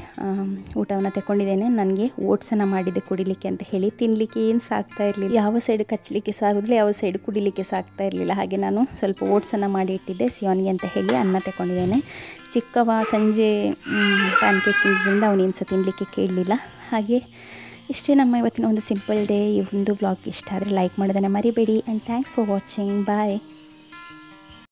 ಊಟವನ್ನು ತಗೊಂಡಿದ್ದೇನೆ. ನನಗೆ ಓಟ್ಸನ್ನು ಮಾಡಿದ್ದೆ ಕುಡಿಲಿಕ್ಕೆ ಅಂತ ಹೇಳಿ. ತಿನ್ನಲಿಕ್ಕೆ ಏನು ಸಾಗ್ತಾ ಇರಲಿಲ್ಲ, ಯಾವ ಸೈಡ್ ಕಚ್ಚಲಿಕ್ಕೆ ಸಾಗೋದಿಲ್ಲ, ಯಾವ ಸೈಡ್ ಕುಡಿಲಿಕ್ಕೆ ಸಾಗ್ತಾ ಇರಲಿಲ್ಲ. ಹಾಗೆ ನಾನು ಸ್ವಲ್ಪ ಓಟ್ಸನ್ನು ಮಾಡಿ ಇಟ್ಟಿದ್ದೆ ಸಿಯೋನಿಗೆ ಅಂತ ಹೇಳಿ ಅನ್ನ ತಗೊಂಡಿದ್ದೇನೆ. ಚಿಕ್ಕವ ಸಂಜೆ ಪ್ಯಾನ್ಕೇಕ್ ತಿಂದ್ರಿಂದ ಅವನೇನು ಸಹ ತಿನ್ನಲಿಕ್ಕೆ ಕೇಳಲಿಲ್ಲ. ಹಾಗೆ ಇಷ್ಟೇ ನಮ್ಮ ಇವತ್ತಿನ ಒಂದು ಸಿಂಪಲ್ ಡೇ. ಈ ಒಂದು ವ್ಲಾಗ್ ಇಷ್ಟ ಆದರೆ ಲೈಕ್ ಮಾಡೋದನ್ನು ಮರಿಬೇಡಿ. And thanks for watching. Bye.